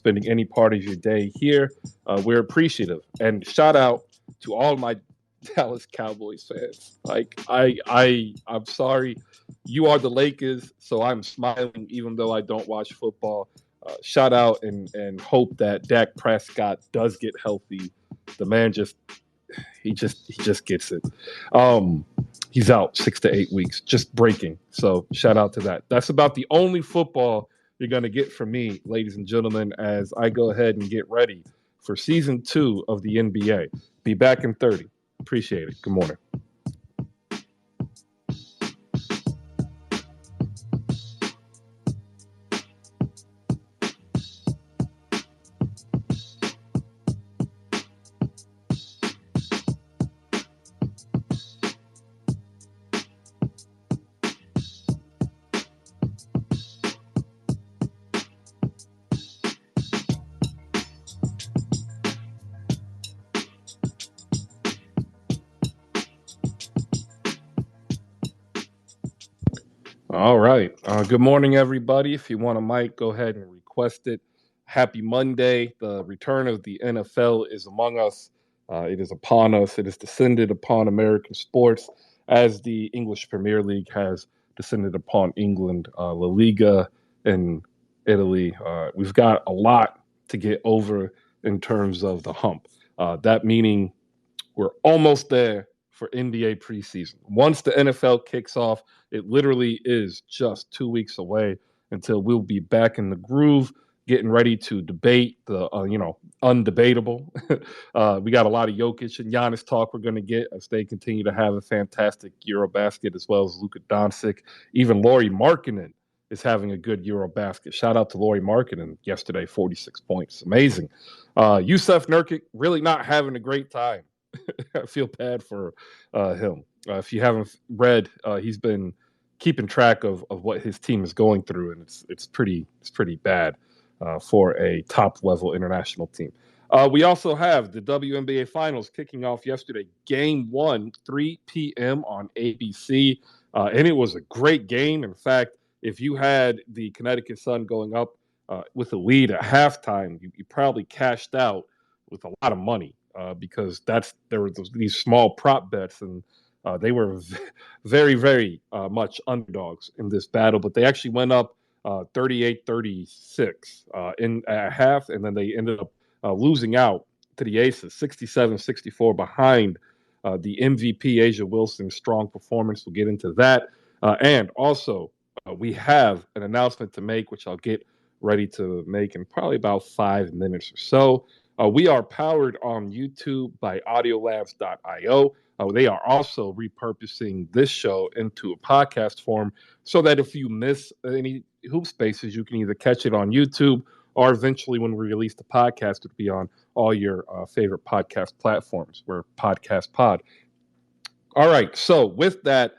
spending any part of your day here. We're appreciative. And shout out to all my Dallas Cowboys fans. I'm sorry. You are the Lakers, so I'm smiling even though I don't watch football. Shout out and hope that Dak Prescott does get healthy. The man just gets it. Um, he's out 6 to 8 weeks, just breaking. So shout out to that. That's about the only football you're gonna get from me, ladies and gentlemen, as I go ahead and get ready for season 2 of the NBA. Be back in 30. Appreciate it. Good morning. All right. Good morning, everybody. If you want a mic, go ahead and request it. Happy Monday. The return of the NFL is among us. It is upon us. It has descended upon American sports as the English Premier League has descended upon England, La Liga, and Italy. We've got a lot to get over in terms of the hump. That meaning we're almost there for NBA preseason. Once the NFL kicks off, it literally is just 2 weeks away until we'll be back in the groove, getting ready to debate the undebatable. We got a lot of Jokic and Giannis talk we're going to get as they continue to have a fantastic Eurobasket, as well as Luka Doncic. Even Lauri Markkanen is having a good Eurobasket. Shout out to Lauri Markkanen yesterday, 46 points. Amazing. Yusuf Nurkic really not having a great time. I feel bad for him. If you haven't read, he's been keeping track of what his team is going through, and it's pretty bad for a top level international team. We also have the WNBA Finals kicking off yesterday. Game 1, 3 p.m. on ABC, and it was a great game. In fact, if you had the Connecticut Sun going up with a lead at halftime, you probably cashed out with a lot of money. Because there were these small prop bets, and they were very, very much underdogs in this battle. But they actually went up 38-36 in at half, and then they ended up losing out to the Aces, 67-64 behind the MVP Asia Wilson's strong performance. We'll get into that, and also we have an announcement to make, which I'll get ready to make in probably about 5 minutes or so. We are powered on YouTube by audiolabs.io. They are also repurposing this show into a podcast form so that if you miss any hoop spaces, you can either catch it on YouTube or eventually when we release the podcast, it'll be on all your favorite podcast platforms. We're Podcast Pod. All right. So with that,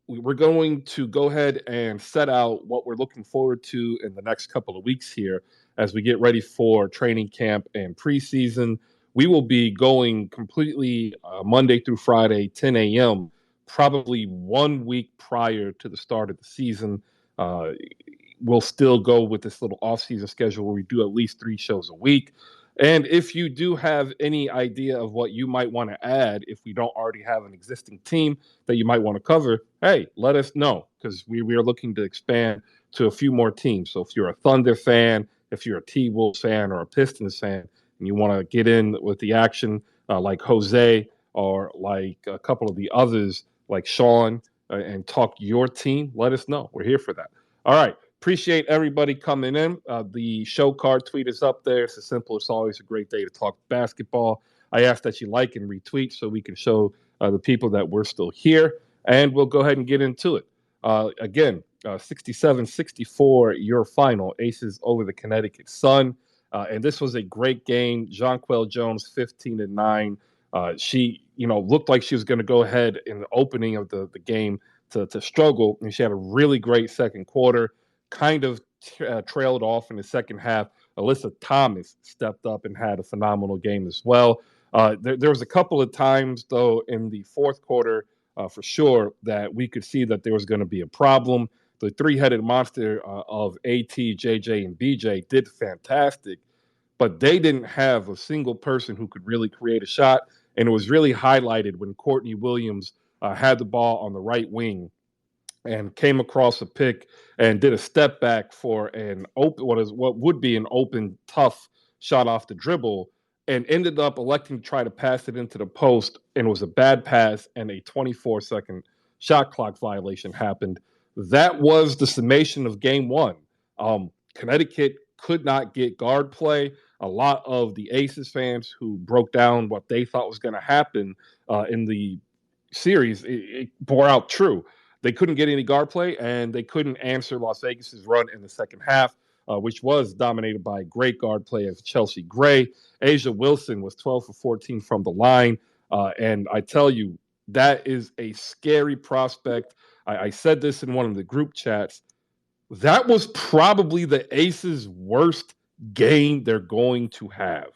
we're going to go ahead and set out what we're looking forward to in the next couple of weeks here as we get ready for training camp and preseason. We will be going completely Monday through Friday, 10 a.m., probably 1 week prior to the start of the season. We'll still go with this little off-season schedule where we do at least 3 shows a week. And if you do have any idea of what you might want to add, if we don't already have an existing team that you might want to cover, hey, let us know, because we are looking to expand to a few more teams. So if you're a Thunder fan, if you're a T-Wolves fan or a Pistons fan, and you want to get in with the action like Jose or like a couple of the others like Sean and talk your team, let us know. We're here for that. All right. Appreciate everybody coming in. The show card tweet is up there. It's as simple. It's always a great day to talk basketball. I ask that you like and retweet so we can show the people that we're still here. And we'll go ahead and get into it. Again, 67-64, your final. Aces over the Connecticut Sun. And this was a great game. Jonquel Jones, 15-9. She, looked like she was going to go ahead in the opening of the game to struggle. And she had a really great second quarter. Kind of trailed off in the second half. Alyssa Thomas stepped up and had a phenomenal game as well. There was a couple of times, though, in the fourth quarter, for sure, that we could see that there was going to be a problem. The three-headed monster of AT, JJ, and BJ did fantastic, but they didn't have a single person who could really create a shot. And it was really highlighted when Courtney Williams had the ball on the right wing and came across a pick and did a step back for an open, what would be an open, tough shot off the dribble, and ended up electing to try to pass it into the post. And it was a bad pass, and a 24-second shot clock violation happened. That was the summation of game one. Connecticut could not get guard play. A lot of the Aces fans who broke down what they thought was going to happen in the series, it bore out true. They couldn't get any guard play, and they couldn't answer Las Vegas's run in the second half, which was dominated by great guard play of Chelsea Gray. Asia Wilson was 12 for 14 from the line. And I tell you, that is a scary prospect. I said this in one of the group chats. That was probably the Aces' worst game they're going to have,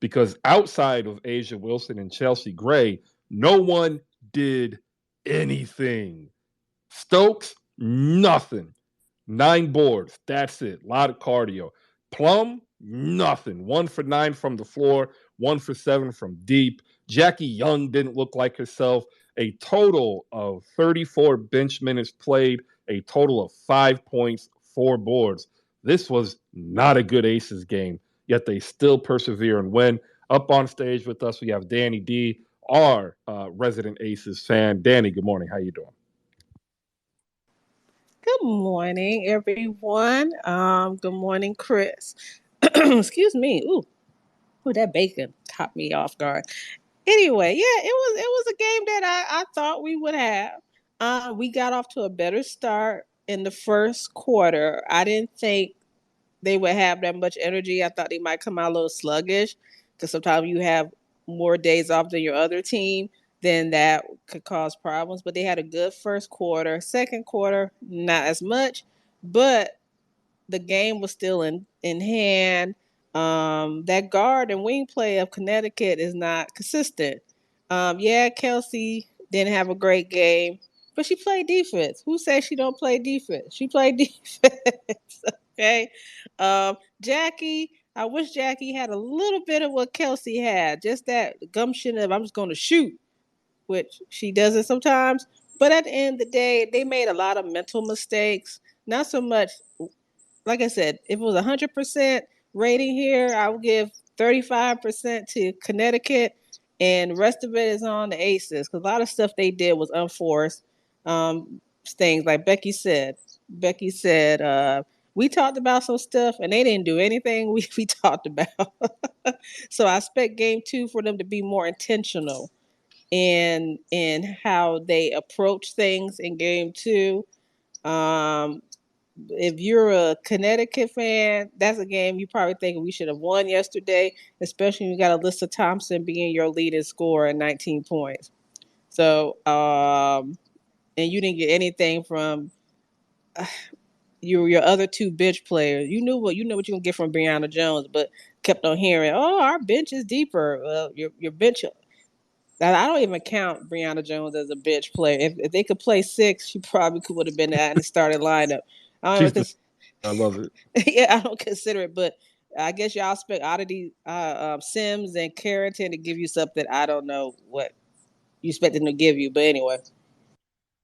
because outside of Asia Wilson and Chelsea Gray, no one did anything. Stokes, nothing. 9 boards. That's it. A lot of cardio. Plum, nothing. 1 for 9 from the floor, 1 for 7 from deep. Jackie Young didn't look like herself. A total of 34 bench minutes played, a total of 5 points, 4 boards. This was not a good Aces game, yet they still persevere and win. Up on stage with us, we have Danny D, our resident Aces fan. Danny, good morning. How you doing? Good morning, everyone. Good morning, Chris. Excuse me. Ooh, that bacon caught me off guard. Anyway, yeah, it was a game that I thought we would have. We got off to a better start in the first quarter. I didn't think they would have that much energy. I thought they might come out a little sluggish because sometimes you have more days off than your other team. Then that could cause problems. But they had a good first quarter. Second quarter, not as much, but the game was still in hand. That guard and wing play of Connecticut is not consistent. Yeah, Kelsey didn't have a great game, but she played defense. Who says she don't play defense? She played defense. Okay. Jackie, I wish Jackie had a little bit of what Kelsey had, just that gumption of I'm just going to shoot, which she doesn't sometimes. But at the end of the day, they made a lot of mental mistakes. Not so much, like I said, if it was 100% rating here, I would give 35% to Connecticut, and the rest of it is on the Aces because a lot of stuff they did was unforced. Things like Becky said. Becky said, we talked about some stuff and they didn't do anything we talked about. So I expect game 2 for them to be more intentional in how they approach things in game 2. If you're a Connecticut fan, that's a game you probably think we should have won yesterday, especially when you got Alyssa Thompson being your leading scorer at 19 points. So, and you didn't get anything from your other 2 bench players. You know what you're gonna get from Brianna Jones, but kept on hearing, "Oh, our bench is deeper." Well, your bench. I don't even count Brianna Jones as a bench player. If they could play 6, she probably would have been in the starting lineup. I don't She's even the. I love it. yeah, I don't consider it, but I guess y'all expect Oddity, Sims and Carrington to give you something. I don't know what you expect them to give you, but anyway.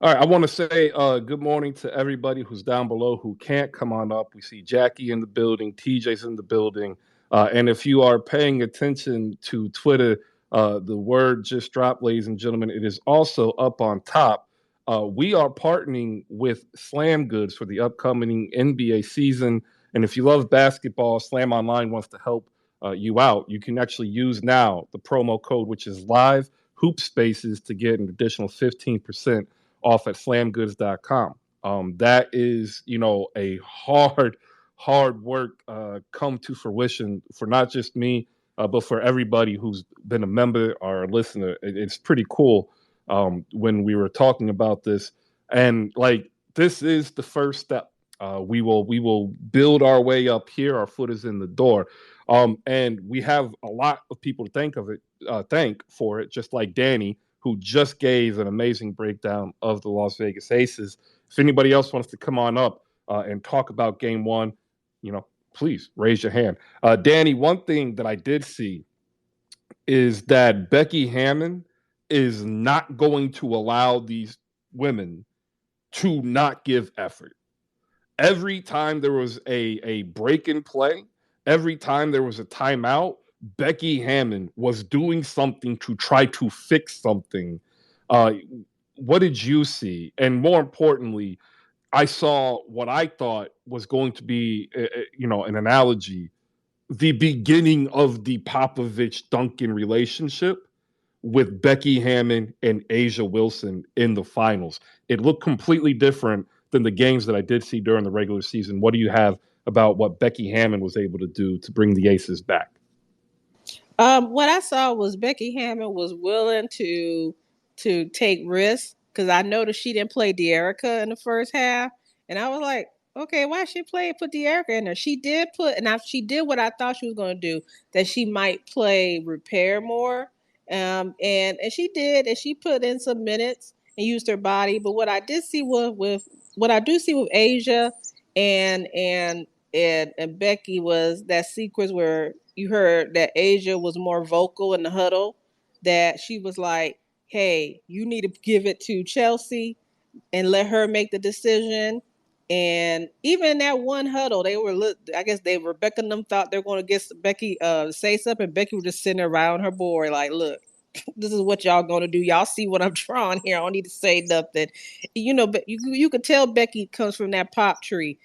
All right, I want to say good morning to everybody who's down below who can't come on up. We see Jackie in the building, TJ's in the building, and if you are paying attention to Twitter, the word just dropped, ladies and gentlemen. It is also up on top. We are partnering with Slam Goods for the upcoming NBA season, and if you love basketball, Slam Online wants to help you out. You can actually use now the promo code, which is live hoop spaces, to get an additional 15% off at slamgoods.com. That is, a hard work come to fruition for not just me, but for everybody who's been a member or a listener. It's pretty cool when we were talking about this. And like, this is the first step. We will build our way up here. Our foot is in the door. And we have a lot of people to thank for it, just like Danny, who just gave an amazing breakdown of the Las Vegas Aces. If anybody else wants to come on up and talk about game one, you know, please raise your hand. Danny, one thing that I did see is that Becky Hammon is not going to allow these women to not give effort. Every time there was a break in play, every time there was a timeout, Becky Hammon was doing something to try to fix something. Uh, what did you see? And more importantly, I saw what I thought was going to be, an analogy, the beginning of the Popovich Duncan relationship with Becky Hammon and Asia Wilson in the finals. It looked completely different than the games that I did see during the regular season. What do you have about what Becky Hammon was able to do to bring the Aces back? What I saw was Becky Hammon was willing to take risks because I noticed she didn't play De'Erica in the first half, and I was like, okay, why she put De'Erica in there? She did she did what I thought she was going to do, that she might play repair more, and she did, and she put in some minutes and used her body. But what I did see with what I do see with Asia and Becky was that sequence where you heard that Asia was more vocal in the huddle, that she was like, hey, you need to give it to Chelsea and let her make the decision. And even in that one huddle, I guess Rebecca and them thought they were going to get Becky say something. Becky was just sitting there right on her board, like, look, this is what y'all going to do. Y'all see what I'm drawing here. I don't need to say nothing. But you could tell Becky comes from that pop tree.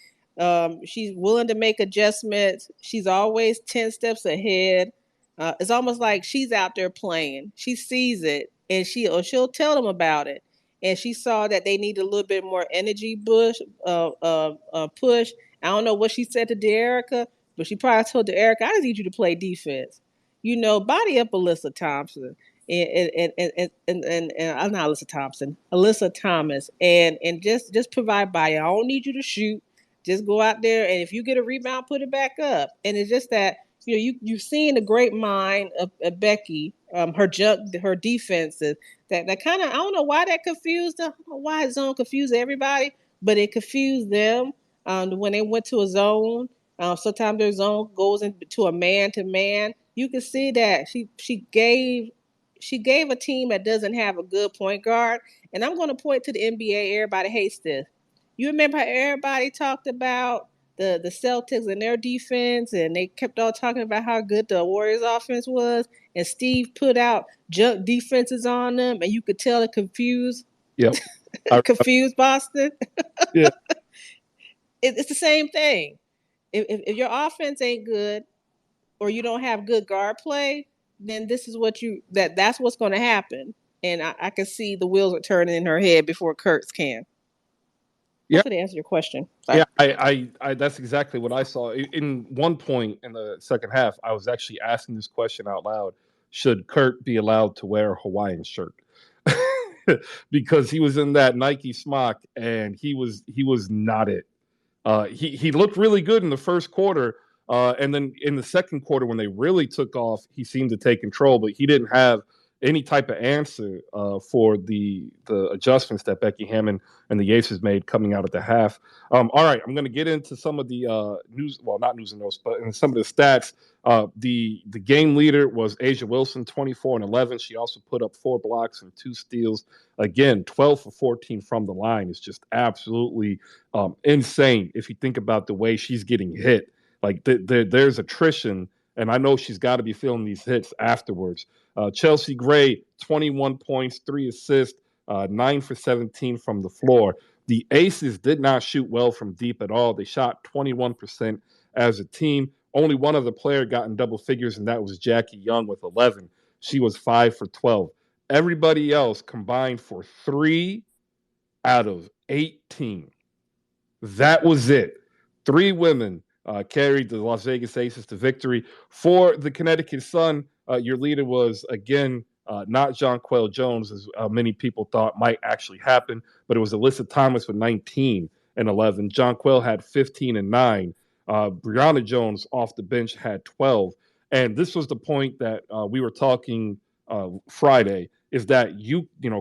She's willing to make adjustments. She's always 10 steps ahead. It's almost like she's out there playing. She sees it and she'll tell them about it. And she saw that they need a little bit more energy push. I don't know what she said to De'Erica, but she probably told De'Erica, I just need you to play defense. Body up Alyssa Thompson and I'm not Alyssa Thompson, Alyssa Thomas, and just provide body. I don't need you to shoot. Just go out there, and if you get a rebound, put it back up. And it's just that you've seen the great mind of Becky, her defenses that kind of, I don't know why that confused them. I don't know why zone confused everybody, but it confused them when they went to a zone. Sometimes their zone goes into a man to man. You can see that she gave a team that doesn't have a good point guard. And I'm going to point to the NBA. Everybody hates this. You remember how everybody talked about the Celtics and their defense, and they kept on talking about how good the Warriors offense was, and Steve put out junk defenses on them, and you could tell it confused. Yep. Confused Boston. Yeah. It's the same thing. If your offense ain't good or you don't have good guard play, then this is that's what's going to happen. And I can see the wheels are turning in her head before Kurtz can. Yeah. Hopefully, to answer your question. Sorry. Yeah, I that's exactly what I saw. In one point in the second half, I was actually asking this question out loud: should Kurt be allowed to wear a Hawaiian shirt? Because he was in that Nike smock and he was not it. He looked really good in the first quarter, and then in the second quarter when they really took off, he seemed to take control, but he didn't have any type of answer for the adjustments that Becky Hammon and the Aces made coming out at the half. All right, I'm going to get into some of the news, well, not news and notes, but in some of the stats. The game leader was Asia Wilson, 24 and 11. She also put up 4 blocks and 2 steals. Again, 12 for 14 from the line is just absolutely insane if you think about the way she's getting hit. Like there's attrition, and I know she's got to be feeling these hits afterwards. Chelsea Gray, 21 points, 3 assists, 9 for 17 from the floor. The Aces did not shoot well from deep at all. They shot 21% as a team. Only one other player got in double figures, and that was Jackie Young with 11. She was 5 for 12. Everybody else combined for 3 out of 18. That was it. 3 women carried the Las Vegas Aces to victory. For the Connecticut Sun, your leader was, again, not Jonquel Jones, as many people thought might actually happen, but it was Alyssa Thomas with 19 and 11. Jonquel had 15 and 9. Brianna Jones off the bench had 12. And this was the point that we were talking Friday, is that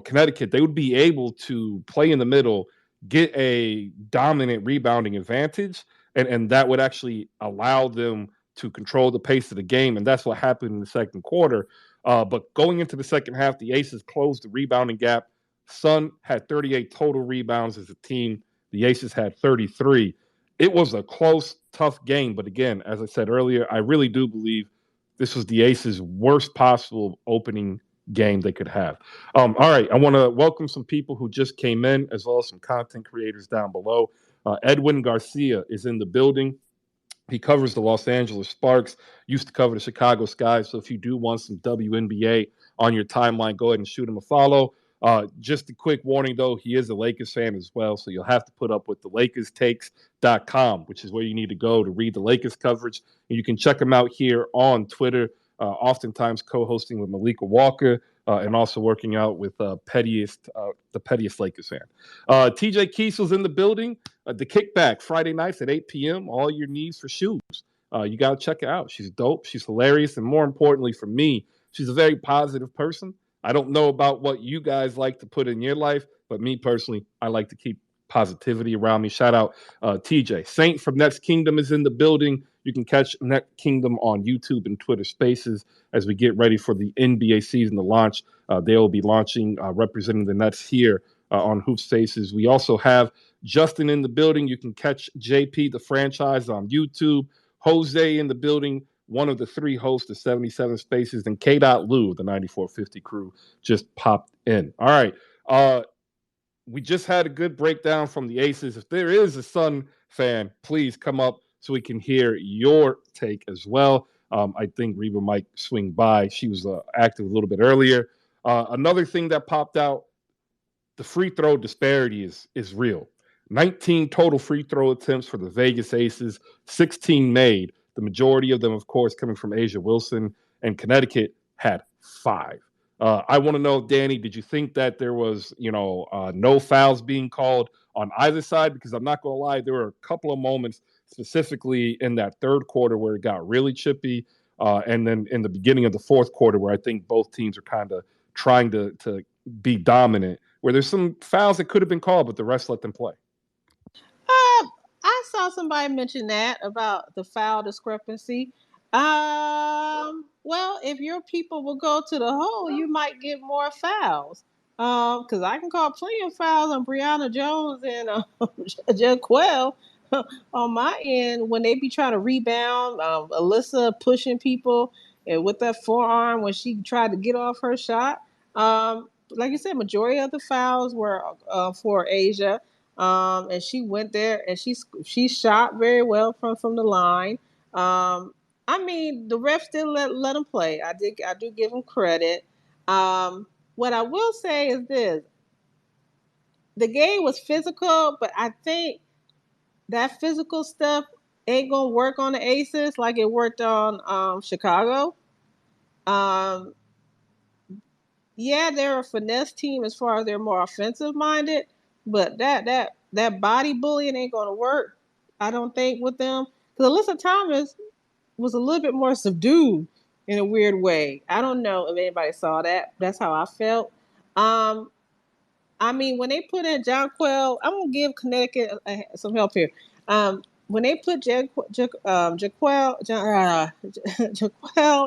Connecticut, they would be able to play in the middle, get a dominant rebounding advantage, and that would actually allow them to control the pace of the game, and that's what happened in the second quarter. But going into the second half, the Aces closed the rebounding gap. Sun had 38 total rebounds as a team. The Aces had 33. It was a close, tough game, but again, as I said earlier, I really do believe this was the Aces' worst possible opening game they could have. All right, I want to welcome some people who just came in, as well as some content creators down below. Edwin Garcia is in the building. He covers the Los Angeles Sparks, used to cover the Chicago Sky. So if you do want some WNBA on your timeline, go ahead and shoot him a follow. Just a quick warning, though, he is a Lakers fan as well. So you'll have to put up with the LakersTakes.com, which is where you need to go to read the Lakers coverage. And you can check him out here on Twitter, oftentimes co-hosting with Malika Walker. And also working out with the pettiest Lakers fan. TJ Kiesel's in the building. The Kickback, Friday nights at 8 p.m. All your needs for shoes. You got to check her out. She's dope. She's hilarious. And more importantly for me, she's a very positive person. I don't know about what you guys like to put in your life, but me personally, I like to keep positivity around me. Shout out TJ. Saint from Next Kingdom is in the building. You can catch Next Kingdom on YouTube and Twitter Spaces as we get ready for the NBA season to launch. They will be launching, representing the Nets here on Hoop Spaces. We also have Justin in the building. You can catch JP, the franchise, on YouTube. Jose in the building, one of the three hosts of 77 Spaces. And K. Lou, the 9450 crew, just popped in. All right. We just had a good breakdown from the Aces. If there is a Sun fan, please come up so we can hear your take as well. I think Reba might swing by. She was active a little bit earlier. Another thing that popped out, the free throw disparity is real. 19 total free throw attempts for the Vegas Aces, 16 made. The majority of them, of course, coming from Asia Wilson, and Connecticut had 5. I want to know, Danny, did you think that there was, no fouls being called on either side? Because I'm not going to lie, there were a couple of moments, specifically in that third quarter, where it got really chippy, and then in the beginning of the fourth quarter, where I think both teams are kind of trying to be dominant, where there's some fouls that could have been called, but the refs let them play. I saw somebody mention that about the foul discrepancy. Well, if your people will go to the hole, you might get more fouls. Because I can call plenty of fouls on Brianna Jones and Jaquel on my end when they be trying to rebound. Alyssa pushing people and with that forearm when she tried to get off her shot. Like you said, majority of the fouls were for Asia. And she went there and she shot very well from the line. I mean, the refs did let them play. I do give them credit. What I will say is this: the game was physical, but I think that physical stuff ain't gonna work on the Aces like it worked on Chicago. Yeah, they're a finesse team as far as they're more offensive minded, but that body bullying ain't gonna work. I don't think with them because Alyssa Thomas was a little bit more subdued in a weird way. I don't know if anybody saw that. That's how I felt. I mean, when they put in Jonquel, I'm gonna give Connecticut some help here. When they put Jaquel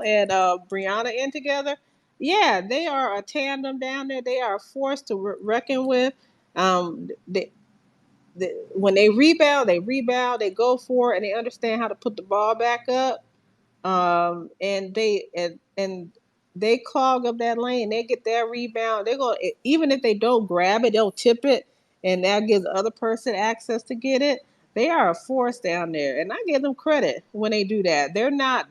and Brianna in together, yeah, they are a tandem down there. They are a force to reckon with. When they rebound, they go for it, and they understand how to put the ball back up. And they clog up that lane. They get their rebound. They're going even if they don't grab it, they'll tip it, and that gives the other person access to get it. They are a force down there, and I give them credit when they do that. They're not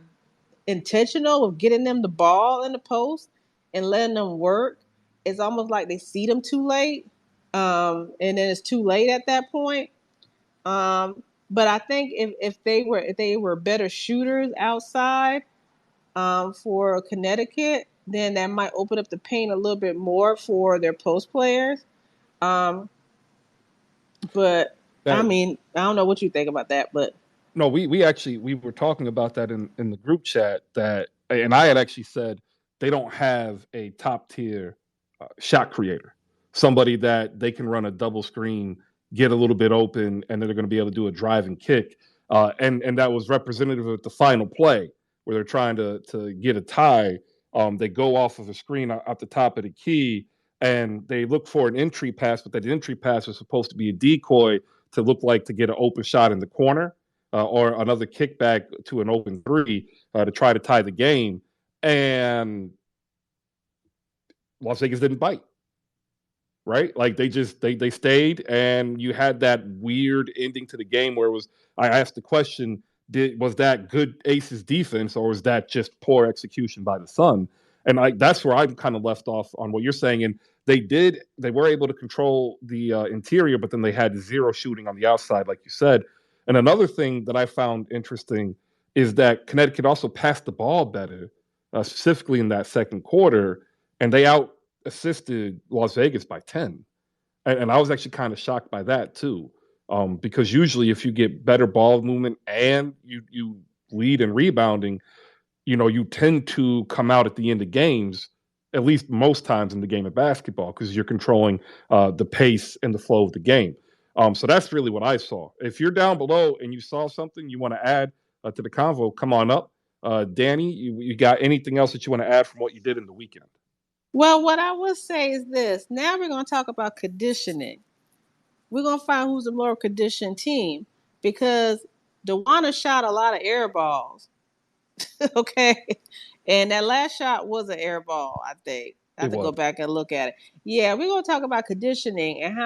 intentional of getting them the ball in the post and letting them work. It's almost like they see them too late, and then it's too late at that point. But I think if they were better shooters outside for Connecticut, then that might open up the paint a little bit more for their post players. But I mean, I don't know what you think about that, but no, we were talking about that in the group chat and I had actually said they don't have a top tier shot creator, somebody that they can run a double screen, get a little bit open, and then they're going to be able to do a drive and kick. and that was representative of the final play where they're trying to get a tie. They go off of a screen at the top of the key, and they look for an entry pass, but that entry pass was supposed to be a decoy to look like to get an open shot in the corner or another kickback to an open three to try to tie the game. And Las Vegas didn't bite, right? Like they stayed, and you had that weird ending to the game where it was. I asked the question: was that good Aces defense, or was that just poor execution by the Sun? And that's where I'm kind of left off on what you're saying. And they were able to control the interior, but then they had zero shooting on the outside, like you said. And another thing that I found interesting is that Connecticut also passed the ball better, specifically in that second quarter, and they out assisted Las Vegas by 10. And I was actually kind of shocked by that too. Because usually if you get better ball movement and you lead in rebounding, you tend to come out at the end of games, at least most times in the game of basketball, because you're controlling the pace and the flow of the game. So that's really what I saw. If you're down below and you saw something you want to add to the convo, come on up. Danny, you got anything else that you want to add from what you did in the weekend? Well, what I would say is this. Now we're going to talk about conditioning. We're going to find who's a more conditioned team because Dewana shot a lot of air balls. Okay. And that last shot was an air ball, I think. I have to go back and look at it. Yeah, we're going to talk about conditioning and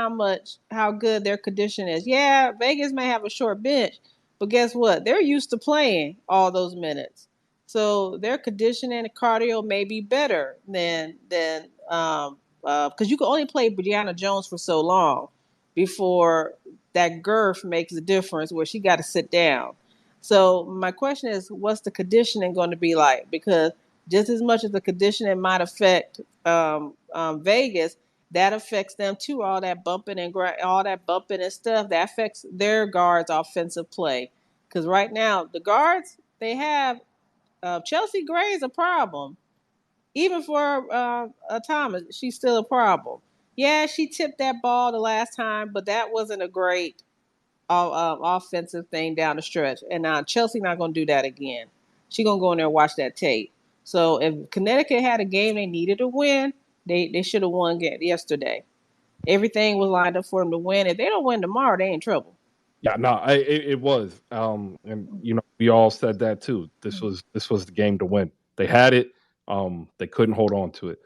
how good their condition is. Yeah, Vegas may have a short bench, but guess what? They're used to playing all those minutes. So their conditioning and cardio may be better than because you can only play Brianna Jones for so long before that girth makes a difference where she got to sit down. So my question is, what's the conditioning going to be like? Because just as much as the conditioning might affect Vegas, that affects them too. All that bumping and stuff that affects their guards' offensive play. Because right now the guards they have Chelsea Gray is a problem. Even for Thomas, she's still a problem. Yeah, she tipped that ball the last time, but that wasn't a great offensive thing down the stretch. And now Chelsea not going to do that again. She's going to go in there and watch that tape. So if Connecticut had a game they needed to win, they should have won yesterday. Everything was lined up for them to win. If they don't win tomorrow, they in trouble. Yeah, no, it was, and we all said that too. This was the game to win. They had it. They couldn't hold on to it.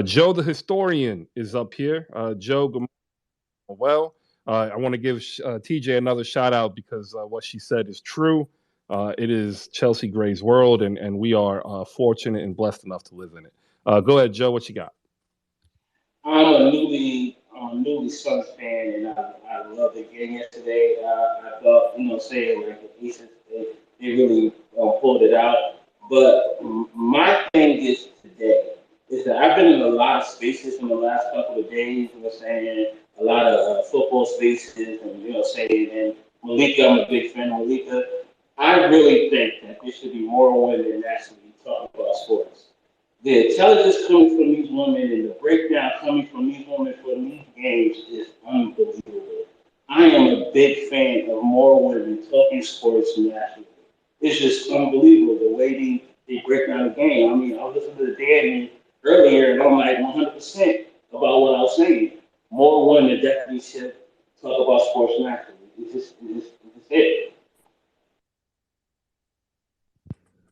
Joe, the historian, is up here. Joe, good morning. Well, I want to give TJ another shout out because what she said is true. It is Chelsea Gray's world, and we are fortunate and blessed enough to live in it. Go ahead, Joe. What you got? I'm a newly Suns fan, and I love the game yesterday. I thought, saying like the Aces, they really pulled it out. But my thing is today is that I've been in a lot of spaces in the last couple of days. Saying a lot of football spaces, and saying and Malika, I'm a big fan of Malika. I really think that there should be more women actually talking about sports. The intelligence coming from these women and the breakdown coming from these women for these games is unbelievable. I am a big fan of more women talking sports nationally. It's just unbelievable the way they break down the game. I mean, I was listening to Danny earlier, and I'm like 100% about what I was saying. More women definitely should talk about sports nationally. It's just it.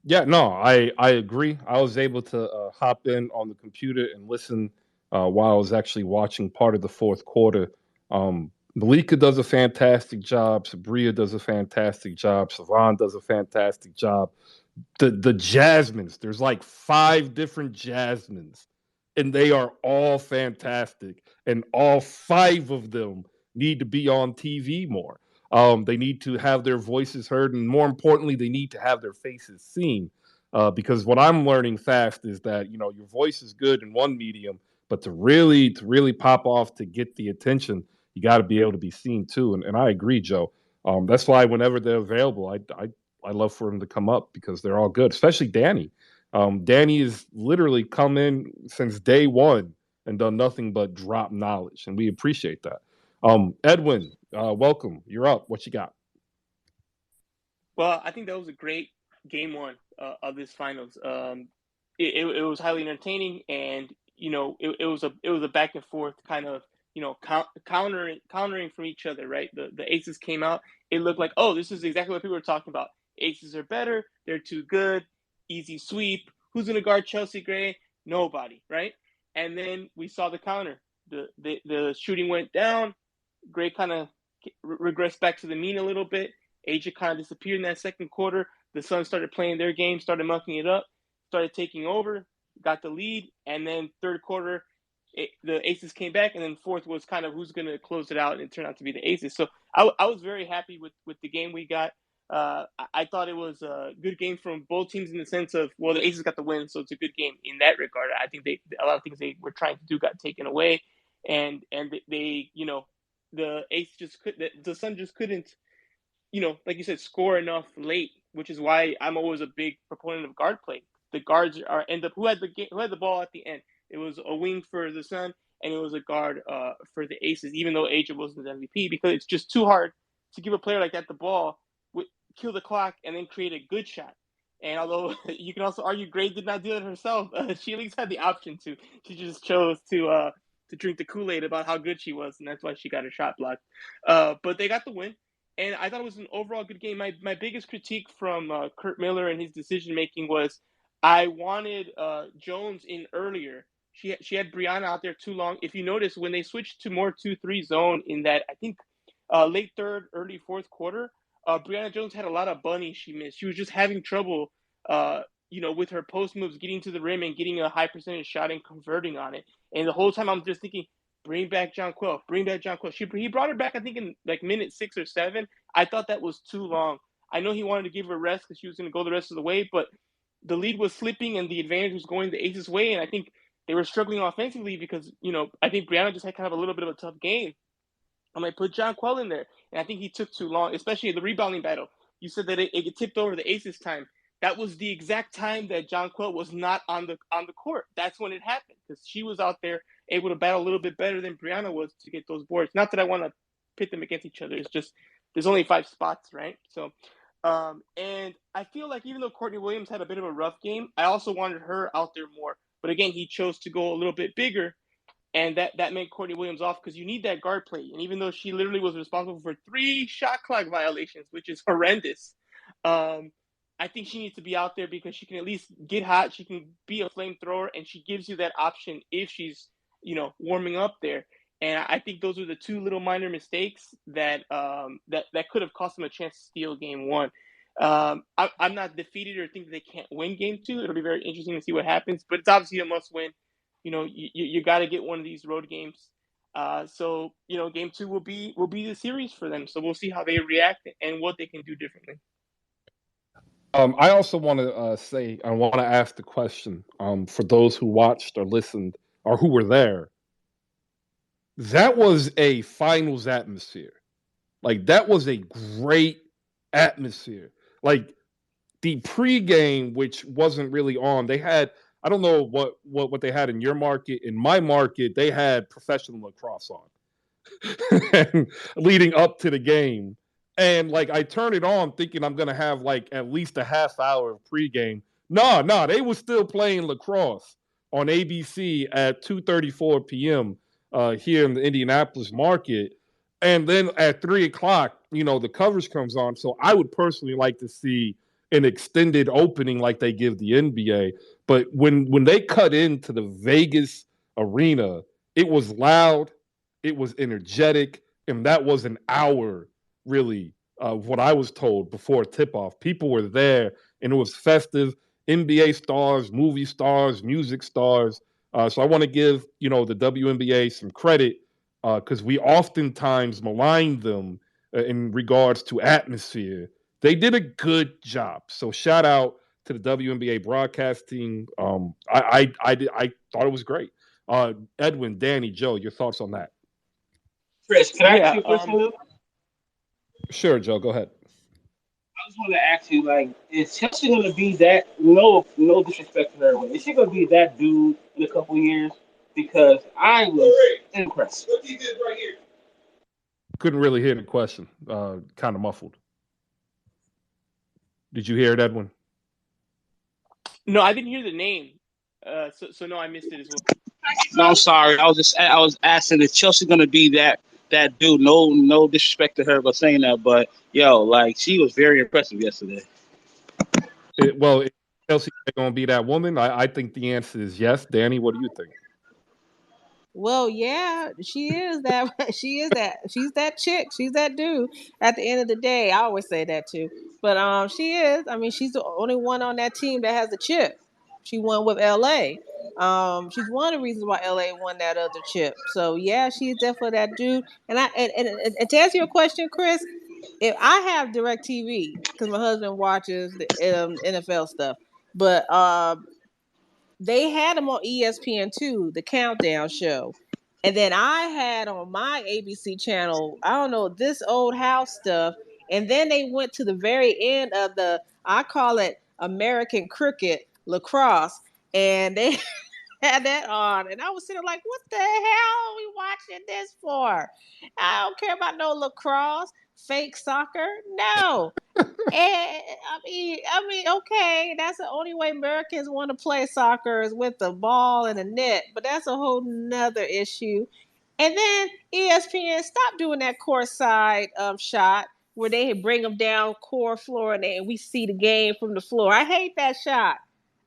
Yeah, no, I agree. I was able to hop in on the computer and listen while I was actually watching part of the fourth quarter. Malika does a fantastic job. Sabria does a fantastic job. Savon does a fantastic job. The Jasmines, there's like 5 different Jasmines, and they are all fantastic. And all 5 of them need to be on TV more. They need to have their voices heard, and more importantly, they need to have their faces seen. Because what I'm learning fast is that your voice is good in one medium, but to really pop off to get the attention, you got to be able to be seen too. And I agree, Joe. That's why whenever they're available, I love for them to come up because they're all good, especially Danny. Danny has literally come in since day one and done nothing but drop knowledge, and we appreciate that. Edwin, welcome. You're up. What you got? Well, I think that was a great game one of this finals. It was highly entertaining, and it was a back and forth kind of countering from each other, right? The aces came out. It looked like, oh, this is exactly what people were talking about. Aces are better. They're too good. Easy sweep. Who's gonna guard Chelsea Gray? Nobody, right? And then we saw the counter. The shooting went down. Gray kind of regressed back to the mean a little bit. Asia kind of disappeared in that second quarter. The Suns started playing their game, started mucking it up, started taking over, got the lead, and then third quarter, the Aces came back, and then fourth was kind of who's going to close it out, and it turned out to be the Aces. So I was very happy with the game we got. I thought it was a good game from both teams in the sense of, well, the Aces got the win, so it's a good game in that regard. I think a lot of things they were trying to do got taken away, and they the Aces the Sun just couldn't, like you said, score enough late, which is why I'm always a big proponent of guard play. The guards end up who had the ball at the end. It was a wing for the Sun, and it was a guard for the Aces, even though Asia wasn't the MVP, because it's just too hard to give a player like that the ball, kill the clock, and then create a good shot. And although you can also argue Gray did not do it herself, she at least had the option to. She just chose to drink the Kool-Aid about how good she was, and that's why she got her shot blocked. But they got the win. And I thought it was an overall good game. My biggest critique from Kurt Miller and his decision making was I wanted Jones in earlier. She had Brianna out there too long. If you notice, when they switched to more 2-3 zone in that, I think late third, early fourth quarter, Brianna Jones had a lot of bunnies she missed. She was just having trouble, with her post moves, getting to the rim and getting a high percentage shot and converting on it. And the whole time I'm just thinking, bring back John Quill. Bring back John Quill. He brought her back, I think, in like minute 6 or 7. I thought that was too long. I know he wanted to give her rest because she was going to go the rest of the way, but the lead was slipping and the advantage was going the Aces' way. And I think they were struggling offensively because, I think Brianna just had kind of a little bit of a tough game. I'm like, put John Quill in there. And I think he took too long, especially the rebounding battle. You said that it tipped over the Aces' time. That was the exact time that John Quill was not on the court. That's when it happened because she was out there able to battle a little bit better than Brianna was to get those boards. Not that I want to pit them against each other. It's just there's only 5 spots, right? So, and I feel like even though Courtney Williams had a bit of a rough game, I also wanted her out there more. But again, he chose to go a little bit bigger, and that meant Courtney Williams off because you need that guard play. And even though she literally was responsible for 3 shot clock violations, which is horrendous, I think she needs to be out there because she can at least get hot. She can be a flamethrower, and she gives you that option if she's, warming up there. And I think those are the 2 little minor mistakes that that could have cost them a chance to steal game 1. I'm not defeated or think they can't win game 2. It'll be very interesting to see what happens, but it's obviously a must win. You got to get one of these road games. So game 2 will be the series for them. So we'll see how they react and what they can do differently. I also want to say, I want to ask the question for those who watched or listened or who were there. That was a finals atmosphere. Like, that was a great atmosphere. Like, the pregame, which wasn't really on, they had, I don't know what they had in your market. In my market, they had professional lacrosse on leading up to the game. And like I turned it on thinking I'm gonna have like at least a half hour of pregame. No, they were still playing lacrosse on ABC at 2:34 p.m. Here in the Indianapolis market. And then at 3:00, the coverage comes on. So I would personally like to see an extended opening like they give the NBA. But when they cut into the Vegas arena, it was loud, it was energetic, and that was an hour really what I was told before tip-off. People were there, and it was festive. NBA stars, movie stars, music stars. So I want to give the WNBA some credit because we oftentimes malign them in regards to atmosphere. They did a good job. So shout out to the WNBA broadcast team. I thought it was great. Edwin, Danny, Joe, your thoughts on that? Chris, can I ask you a question? Sure, Joe, go ahead. I just want to ask you, like, is Chelsea going to be that? No disrespect to her, but is she going to be that dude in a couple years? Because I was impressed. What he did right here. Couldn't really hear the question. Kind of muffled. Did you hear it, Edwin? No, I didn't hear the name. So no, I missed it as well. No, I'm sorry. I was asking if Chelsea gonna be that dude. No disrespect to her, but saying that, but yo, like she was very impressive yesterday. Well, is Chelsea going to be that woman? I think the answer is yes. Danny, what do you think? Well, yeah, she is that. She is that. She's that chick. She's that dude. At the end of the day, I always say that too. But she is. I mean, she's the only one on that team that has the chip. She won with LA. She's one of the reasons why LA won that other chip. So yeah, she's definitely that dude. And to answer your question, Chris, if I have DirecTV because my husband watches the NFL stuff, but they had them on ESPN2, the countdown show. And then I had on my ABC channel, I don't know, this old house stuff. And then they went to the very end of I call it American cricket lacrosse. And they had that on. And I was sitting like, what the hell are we watching this for? I don't care about no lacrosse, fake soccer. No. And okay, that's the only way Americans want to play soccer is with the ball and the net, but that's a whole nother issue. And then ESPN stop doing that courtside shot where they bring them down core floor and we see the game from the floor. I hate that shot.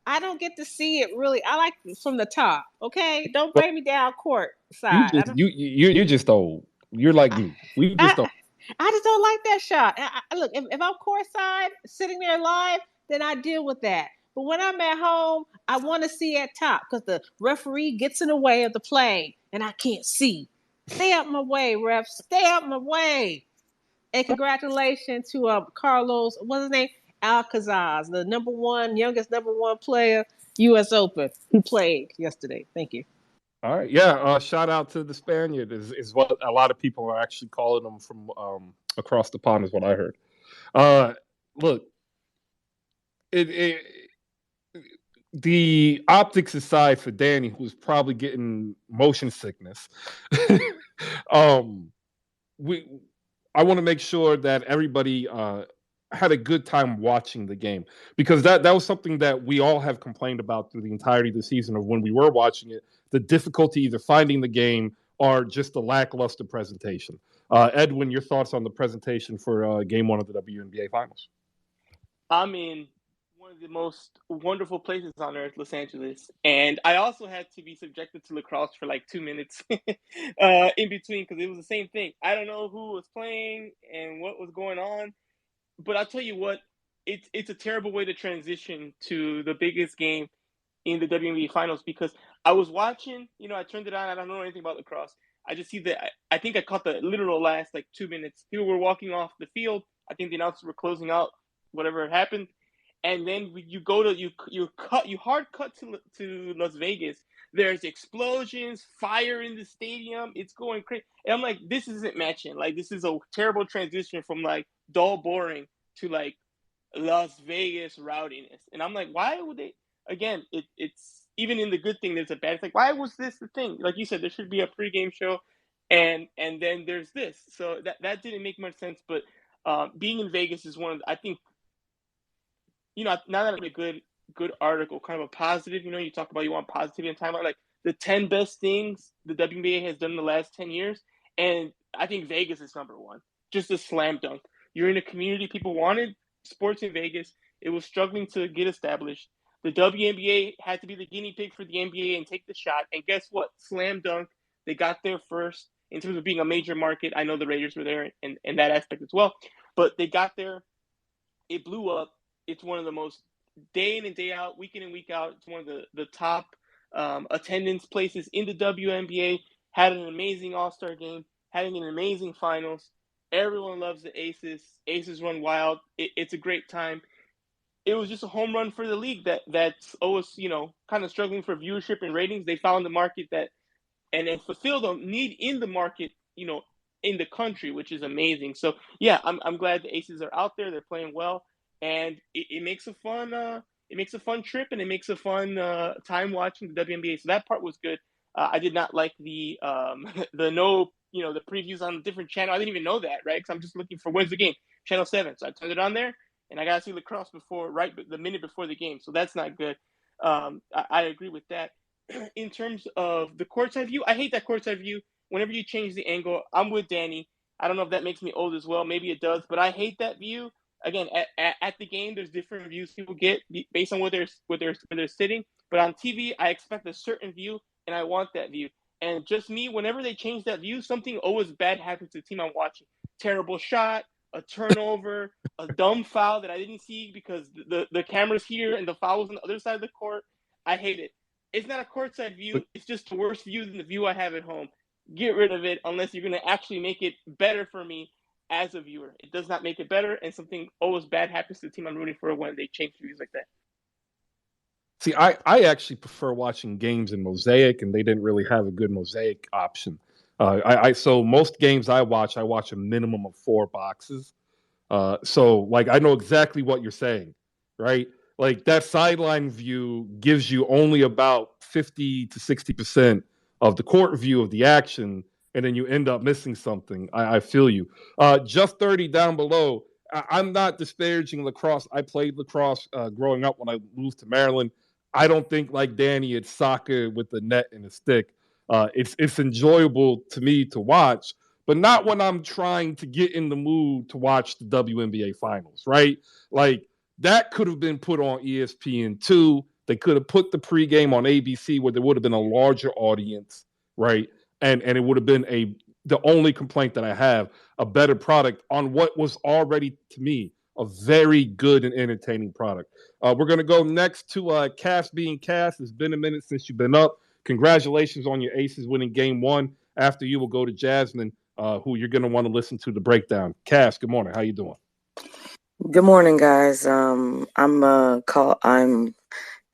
I don't get to see it really. I like it from the top. Okay, don't Well, bring me down court you side. I just don't. you're just old. You're like I, me. We just I, don't. I just don't like that shot. Look, if I'm courtside, sitting there live, then I deal with that. But when I'm at home, I want to see at top because the referee gets in the way of the play and I can't see. Stay out my way, ref. Stay out my way. And congratulations to Carlos, what's his name? Alcazar, the youngest number one player, U.S. Open, who played yesterday. Thank you. All right, yeah. Shout out to the Spaniard is what a lot of people are actually calling them from across the pond, is what I heard. Look, it the optics aside for Danny, who's probably getting motion sickness. um, we I want to make sure that everybody had a good time watching the game, because that was something that we all have complained about through the entirety of the season of when we were watching it, the difficulty either finding the game or just the lackluster presentation. Edwin, your thoughts on the presentation for game one of the WNBA Finals? I'm in one of the most wonderful places on earth, Los Angeles, and I also had to be subjected to lacrosse for like 2 minutes in between because it was the same thing. I don't know who was playing and what was going on, but I'll tell you what, it's a terrible way to transition to the biggest game in the WNBA Finals because I was watching, I turned it on. I don't know anything about lacrosse. I just see that I think I caught the literal last like 2 minutes. People were walking off the field. I think the announcers were closing out whatever happened, and then you go to you hard cut to Las Vegas. There's explosions, fire in the stadium. It's going crazy. And I'm like, this isn't matching. Like, this is a terrible transition from like dull, boring to like Las Vegas rowdiness. And I'm like, why would they? Again, it's even in the good thing, there's a bad. It's like, why was this the thing? Like you said, there should be a pregame show, and then there's this. So that didn't make much sense. But being in Vegas is one of I think, now that I read a good article, kind of a positive. You talk about you want positivity and time, like the 10 best things the WNBA has done in the last 10 years, and I think Vegas is number one. Just a slam dunk. You're in a community people wanted sports in Vegas. It was struggling to get established. The WNBA had to be the guinea pig for the NBA and take the shot. And guess what? Slam dunk. They got there first in terms of being a major market. I know the Raiders were there in that aspect as well. But they got there. It blew up. It's one of the most day in and day out, week in and week out. It's one of the top attendance places in the WNBA. Had an amazing All-Star game. Having an amazing finals. Everyone loves the Aces. Aces run wild. It's a great time. It was just a home run for the league that's always, kind of struggling for viewership and ratings. They found the market and fulfilled a need in the market, in the country, which is amazing. So yeah, I'm glad the Aces are out there. They're playing well, and it makes a fun trip, and it makes a fun time watching the WNBA. So that part was good. I did not like the the previews on a different channel. I didn't even know that, right? Because I'm just looking for when's the game, Channel 7. So I turned it on there, and I got to see lacrosse the minute before the game. So that's not good. I agree with that. In terms of the courtside view, I hate that courtside view. Whenever you change the angle, I'm with Danny. I don't know if that makes me old as well. Maybe it does, but I hate that view. Again, at the game, there's different views people get based on where they're sitting. But on TV, I expect a certain view, and I want that view. And just me, whenever they change that view, something always bad happens to the team I'm watching. Terrible shot, a turnover, a dumb foul that I didn't see because the camera's here and the foul was on the other side of the court. I hate it. It's not a courtside view. It's just a worse view than the view I have at home. Get rid of it unless you're going to actually make it better for me as a viewer. It does not make it better, and something always bad happens to the team I'm rooting for when they change views like that. See, I actually prefer watching games in Mosaic, and they didn't really have a good Mosaic option. So most games I watch a minimum of 4 boxes. So like I know exactly what you're saying, right? Like that sideline view gives you only about 50 to 60% of the court view of the action, and then you end up missing something. I feel you. Just 30 down below. I'm not disparaging lacrosse. I played lacrosse growing up when I moved to Maryland. I don't think like Danny, it's soccer with the net and a stick. It's enjoyable to me to watch, but not when I'm trying to get in the mood to watch the WNBA finals, right? Like that could have been put on ESPN2. They could have put the pregame on ABC where there would have been a larger audience, right? And it would have been the only complaint that I have, a better product on what was already to me a very good and entertaining product. We're going to go next to Cass being Cass. It's been a minute since you've been up. Congratulations on your Aces winning game 1. After you, will go to Jasmine, who you're going to want to listen to the breakdown. Cass, good morning. How you doing? Good morning, guys. I'm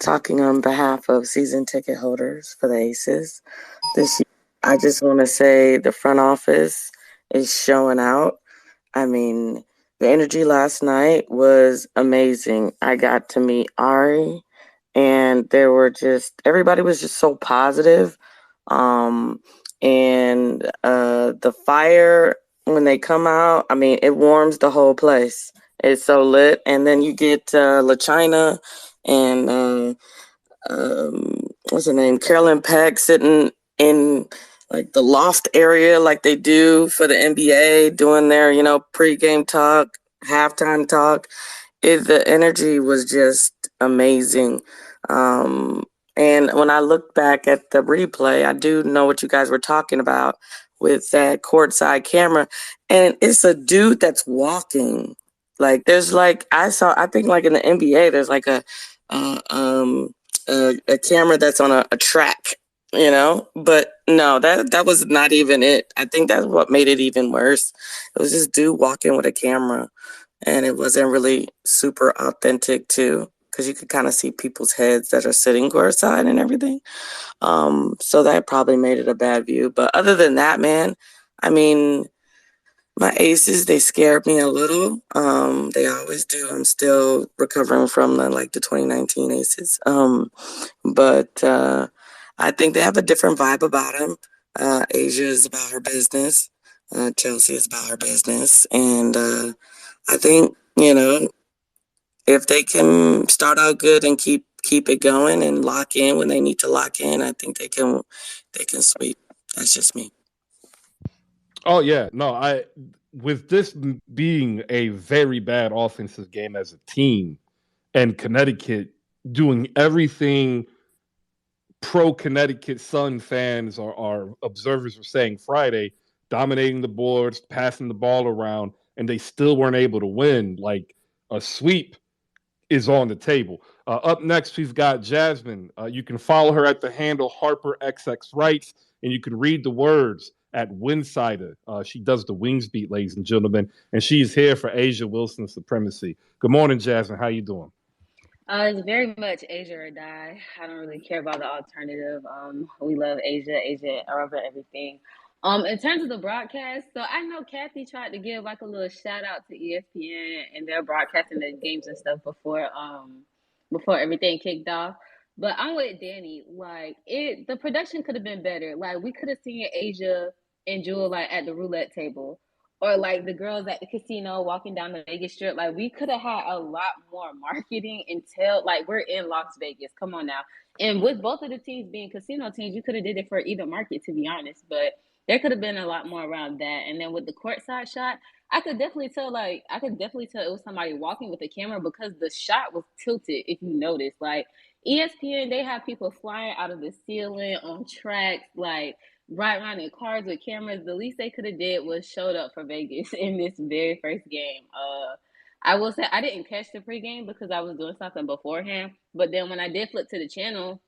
talking on behalf of season ticket holders for the Aces. This year, I just want to say the front office is showing out. I mean, the energy last night was amazing. I got to meet Ari, and everybody was just so positive. And the fire, when they come out, I mean, it warms the whole place. It's so lit. And then you get LaChina and what's her name? Carolyn Peck sitting in like the loft area like they do for the NBA, doing their, pregame talk, halftime talk. The energy was just amazing. And when I look back at the replay, I do know what you guys were talking about with that courtside camera. And it's a dude that's walking. Like there's like, I think like in the NBA, there's like a camera that's on a track, but no, that was not even it. I think that's what made it even worse. It was this dude walking with a camera, and it wasn't really super authentic too, because you could kind of see people's heads that are sitting courtside and everything. So that probably made it a bad view. But other than that, man, I mean, my Aces, they scared me a little. They always do. I'm still recovering from the 2019 Aces. But I think they have a different vibe about them. Asia is about her business. Chelsea is about her business. And I think, if they can start out good and keep it going and lock in when they need to lock in, I think they can sweep. That's just me. Oh yeah, no, with this being a very bad offensive game as a team, and Connecticut doing everything pro Connecticut Sun fans or observers were saying Friday, dominating the boards, passing the ball around, and they still weren't able to win. Like a sweep is on the table. Up next, we've got Jasmine. You can follow her at the handle HarperXXWrites, and you can read the words at Winsider. She does the Wings beat, ladies and gentlemen, and she's here for Asia Wilson Supremacy. Good morning, Jasmine. How you doing? It's very much Asia or die. I don't really care about the alternative. We love Asia over everything. In terms of the broadcast, so I know Kathy tried to give like a little shout out to ESPN and they're broadcasting the games and stuff before everything kicked off. But I'm with Danny. Like the production could have been better. Like we could have seen Asia and Jewel like at the roulette table, or like the girls at the casino walking down the Vegas Strip. Like we could have had a lot more marketing until like we're in Las Vegas. Come on now. And with both of the teams being casino teams, you could have did it for either market, to be honest. But there could have been a lot more around that. And then with the courtside shot, I could definitely tell it was somebody walking with a camera because the shot was tilted. If you notice, like ESPN, they have people flying out of the ceiling on tracks, like right around in cars with cameras. The least they could have did was showed up for Vegas in this very first game. I will say I didn't catch the pregame because I was doing something beforehand. But then when I did flip to the channel,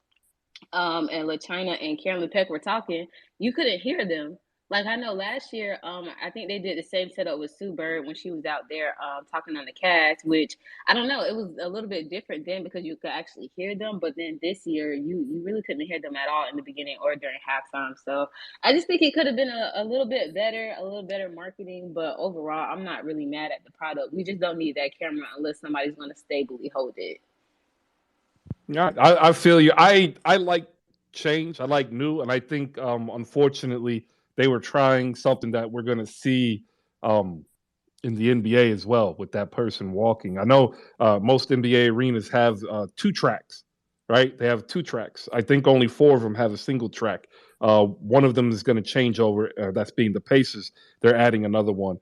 and LaChina and Carolyn Peck were talking, you couldn't hear them. Like I know last year, I think they did the same setup with Sue Bird when she was out there talking on the cast, which I don't know, it was a little bit different then because you could actually hear them. But then this year, you really couldn't hear them at all in the beginning or during halftime. So I just think it could have been a little bit better, a little better marketing. But overall, I'm not really mad at the product. We just don't need that camera unless somebody's going to stably hold it. Yeah, I feel you. I like change. I like new, and I think unfortunately they were trying something that we're going to see um, in the NBA as well with that person walking. I know most NBA arenas have two tracks, right? They have two tracks. I think only four of them have a single track. One of them is going to change over. That's being the Pacers. They're adding another one.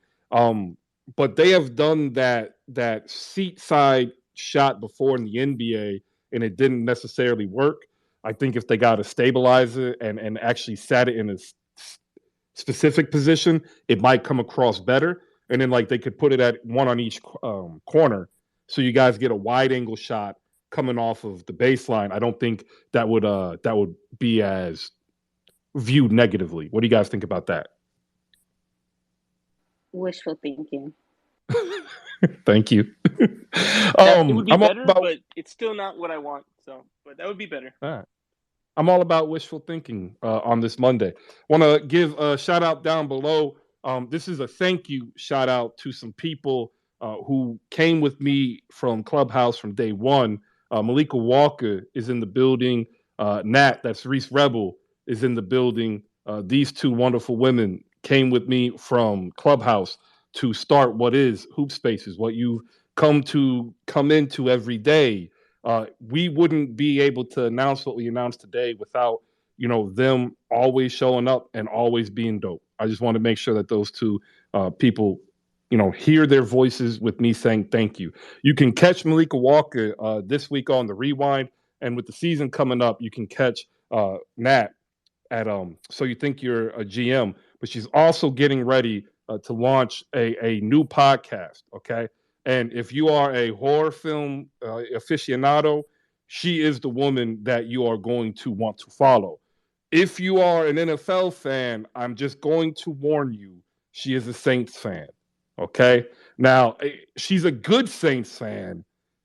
But they have done that seat side shot before in the NBA, and it didn't necessarily work. I think if they got a stabilizer and actually sat it in a specific position, it might come across better. And then like they could put it at one on each corner, so you guys get a wide angle shot coming off of the baseline. I don't think that would be as viewed negatively. What do you guys think about that? Wishful thinking. Thank you. It would be I'm all better, about, but it's still not what I want. So, but that would be better. all right. I'm all about wishful thinking on this Monday. Want to give a shout out down below. This is a thank you shout out to some people who came with me from Clubhouse from day one. Malika Walker is in the building. Nat, that's Reese Rebel, is in the building. These two wonderful women came with me from Clubhouse to start what is Hoop Spaces, what you come into every day. We wouldn't be able to announce what we announced today without them always showing up and always being dope. I just want to make sure that those two people hear their voices with me saying thank you. You can catch Malika Walker this week on the Rewind, and with the season coming up, you can catch Nat at So You Think You're a GM, but she's also getting ready to launch a new podcast. Okay. And if you are a horror film aficionado, she is the woman that you are going to want to follow. If you are an NFL fan, I'm just going to warn you, she is a Saints fan. Okay. Now, she's a good Saints fan,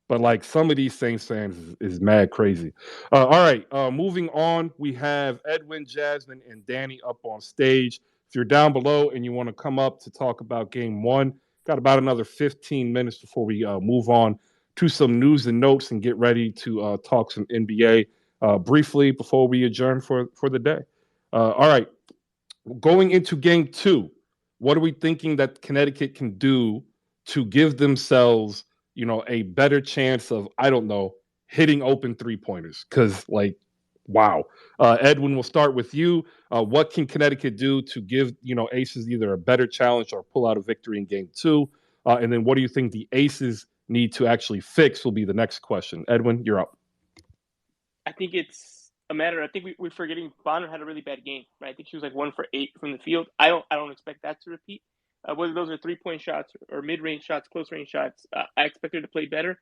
but like some of these Saints fans is mad crazy. All right. Moving on, we have Edwin, Jasmine, and Danny up on stage. If you're down below and you want to come up to talk about game one, got about another 15 minutes before we move on to some news and notes and get ready to talk some NBA briefly before we adjourn for the day. All right. Going into game two, what are we thinking that Connecticut can do to give themselves, a better chance of, I don't know, hitting open 3-pointers? Because, like, wow. Edwin, we'll start with you. What can Connecticut do to give, Aces either a better challenge or pull out a victory in game two? And then what do you think the Aces need to actually fix will be the next question. Edwin, you're up. I think it's a matter. I think we're forgetting Bonner had a really bad game, right? I think she was like 1 for 8 from the field. I don't expect that to repeat. Whether those are 3-point shots or mid-range shots, close-range shots, I expect her to play better.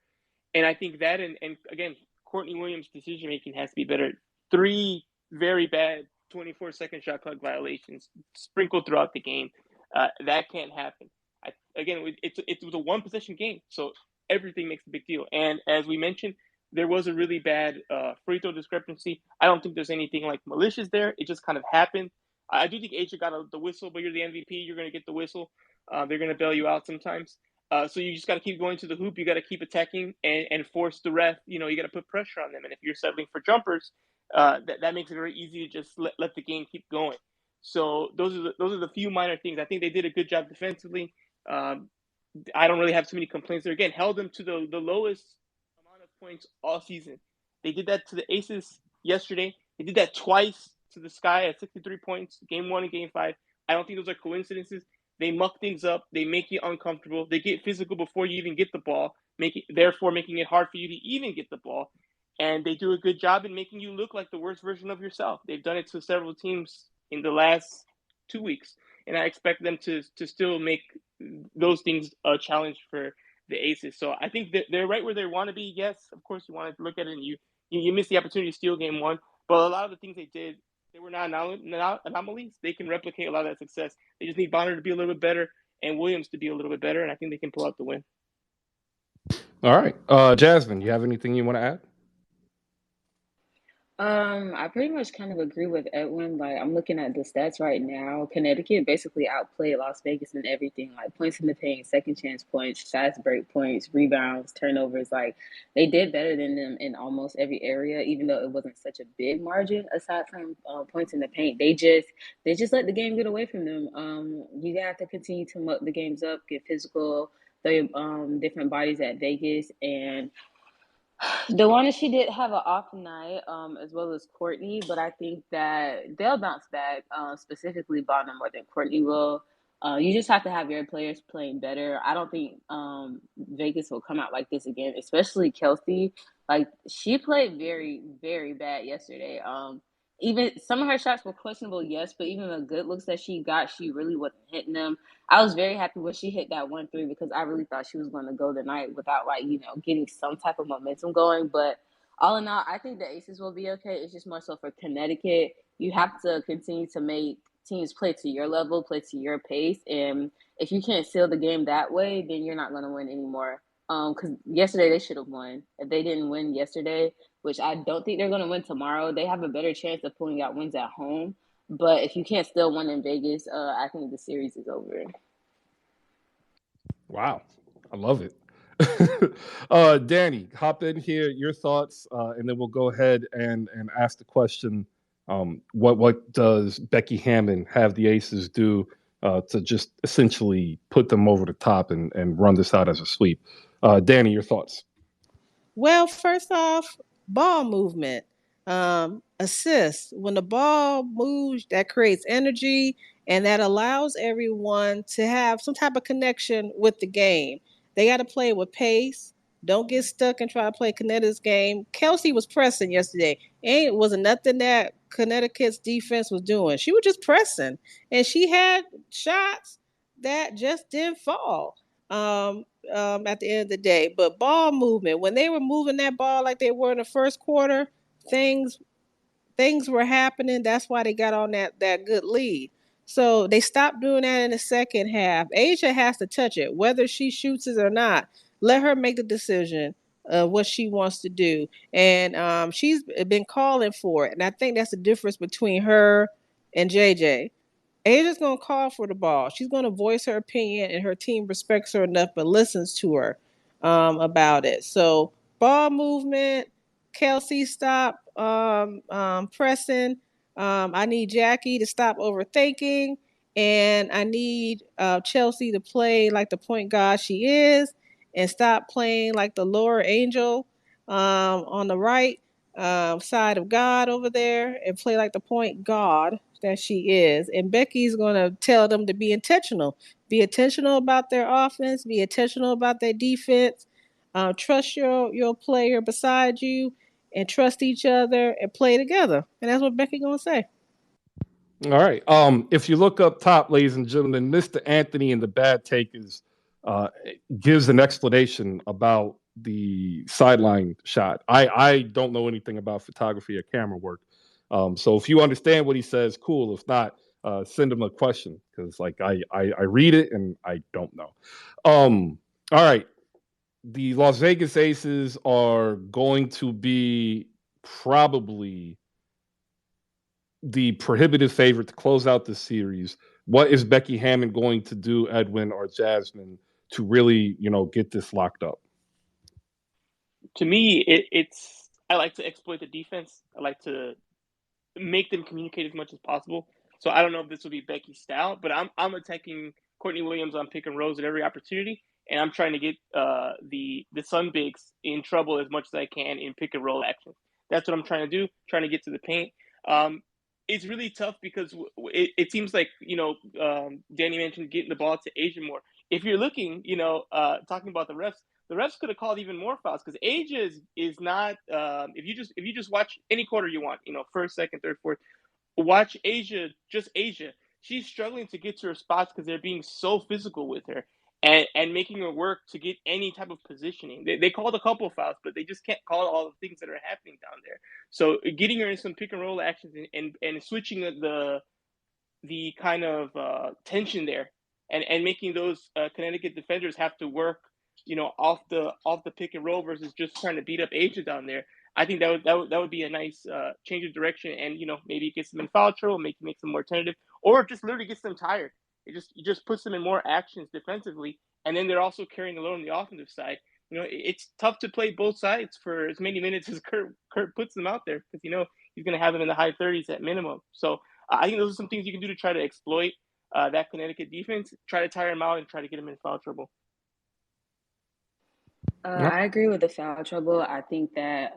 And I think that and again, Courtney Williams' decision making has to be better. 3 very bad 24-second shot clock violations sprinkled throughout the game. That can't happen. It was a 1-possession game, so everything makes a big deal. And as we mentioned, there was a really bad free throw discrepancy. I don't think there's anything like malicious there. It just kind of happened. I do think Asia got the whistle, but you're the MVP. You're going to get the whistle. They're going to bail you out sometimes. So you just got to keep going to the hoop. You got to keep attacking and force the ref. You got to put pressure on them. And if you're settling for jumpers, that makes it very easy to just let the game keep going. So those are the few minor things. I think they did a good job defensively. I don't really have too many complaints there. Again, held them to the lowest amount of points all season. They did that to the Aces yesterday. They did that twice to the Sky at 63 points, game 1 and game 5. I don't think those are coincidences. They muck things up. They make you uncomfortable. They get physical before you even get the ball, therefore making it hard for you to even get the ball. And they do a good job in making you look like the worst version of yourself. They've done it to several teams in the last 2 weeks, and I expect them to still make those things a challenge for the Aces. So I think that they're right where they want to be. Yes, of course, you want to look at it and you miss the opportunity to steal game 1, but a lot of the things they did, they were not anomalies. They can replicate a lot of that success. They just need Bonner to be a little bit better and Williams to be a little bit better, and I think they can pull out the win. All right. Jasmine, you have anything you want to add? I pretty much kind of agree with Edwin. Like, I'm looking at the stats right now. Connecticut basically outplayed Las Vegas in everything, like points in the paint, second chance points, fast break points, rebounds, turnovers. Like, they did better than them in almost every area, even though it wasn't such a big margin. Aside from points in the paint, they just let the game get away from them. You have to continue to muck the games up, get physical, throw different bodies at Vegas, and Dewana, she did have an off night, as well as Courtney, but I think that they'll bounce back, specifically Bonner more than Courtney will. You just have to have your players playing better. I don't think Vegas will come out like this again, especially Kelsey. Like, she played very, very bad yesterday. Even some of her shots were questionable, yes, but even the good looks that she got, she really wasn't hitting them. I was very happy when she hit that 1-3 because I really thought she was going to go the night without, like, getting some type of momentum going. But all in all, I think the Aces will be okay. It's just more so for Connecticut. You have to continue to make teams play to your level, play to your pace. And if you can't seal the game that way, then you're not going to win anymore. Because yesterday they should have won. If they didn't win yesterday, which I don't think they're going to win tomorrow, they have a better chance of pulling out wins at home. But if you can't still win in Vegas, I think the series is over. Wow, I love it. Danny, hop in here. Your thoughts, and then we'll go ahead and ask the question: what does Becky Hammon have the Aces do to just essentially put them over the top and run this out as a sweep? Danny, your thoughts? Well, first off, ball movement, assists. When the ball moves, that creates energy and that allows everyone to have some type of connection with the game. They got to play with pace. Don't get stuck and try to play Connecticut's game. Kelsey was pressing yesterday. Ain't wasn't nothing that Connecticut's defense was doing. She was just pressing, and she had shots that just didn't fall. At the end of the day. But ball movement, when they were moving that ball like they were in the first quarter, things things were happening. That's why they got on that good lead. So they stopped doing that in the second half. Asia has to touch it, whether she shoots it or not. Let her make the decision of what she wants to do, and she's been calling for it. And I think that's the difference between her and JJ. Ada's going to call for the ball. She's going to voice her opinion, and her team respects her enough but listens to her about it. So, ball movement, Kelsey, stop pressing. I need Jackie to stop overthinking, and I need Chelsea to play like the point guard she is and stop playing like the lower angel on the right side of God over there and play like the point guard that she is. And Becky's going to tell them to be intentional. Be intentional about their offense. Be intentional about their defense. Trust your player beside you, and trust each other and play together. And that's what Becky's going to say. All right. If you look up top, ladies and gentlemen, Mr. Anthony in the Bad Takers gives an explanation about the sideline shot. I don't know anything about photography or camera work. So if you understand what he says, cool. If not, send him a question because like I read it and I don't know. All right. The Las Vegas Aces are going to be probably the prohibitive favorite to close out the series. What is Becky Hammon going to do, Edwin or Jasmine, to really, get this locked up? To me, I like to exploit the defense. I like to make them communicate as much as possible. So I don't know if this will be Becky's style, but I'm attacking Courtney Williams on pick and rolls at every opportunity, and I'm trying to get the Sun Bigs in trouble as much as I can in pick and roll action. That's what I'm trying to do, trying to get to the paint. It's really tough because it seems like, Danny mentioned getting the ball to Asia more. If you're looking, talking about the refs could have called even more fouls because Asia is not. If you just watch any quarter you want, first, second, third, fourth, watch Asia, just Asia. She's struggling to get to her spots because they're being so physical with her and making her work to get any type of positioning. They called a couple of fouls, but they just can't call all the things that are happening down there. So getting her in some pick and roll actions and switching the kind of tension there and making those Connecticut defenders have to work, off the pick and roll versus just trying to beat up Asia down there. I think that would be a nice change of direction, and maybe it gets them in foul trouble, makes them more tentative, or just literally gets them tired. It just puts them in more actions defensively, and then they're also carrying the load on the offensive side. It's tough to play both sides for as many minutes as Kurt puts them out there because he's going to have them in the high 30s at minimum. So I think those are some things you can do to try to exploit that Connecticut defense, try to tire them out, and try to get them in foul trouble. I agree with the foul trouble. I think that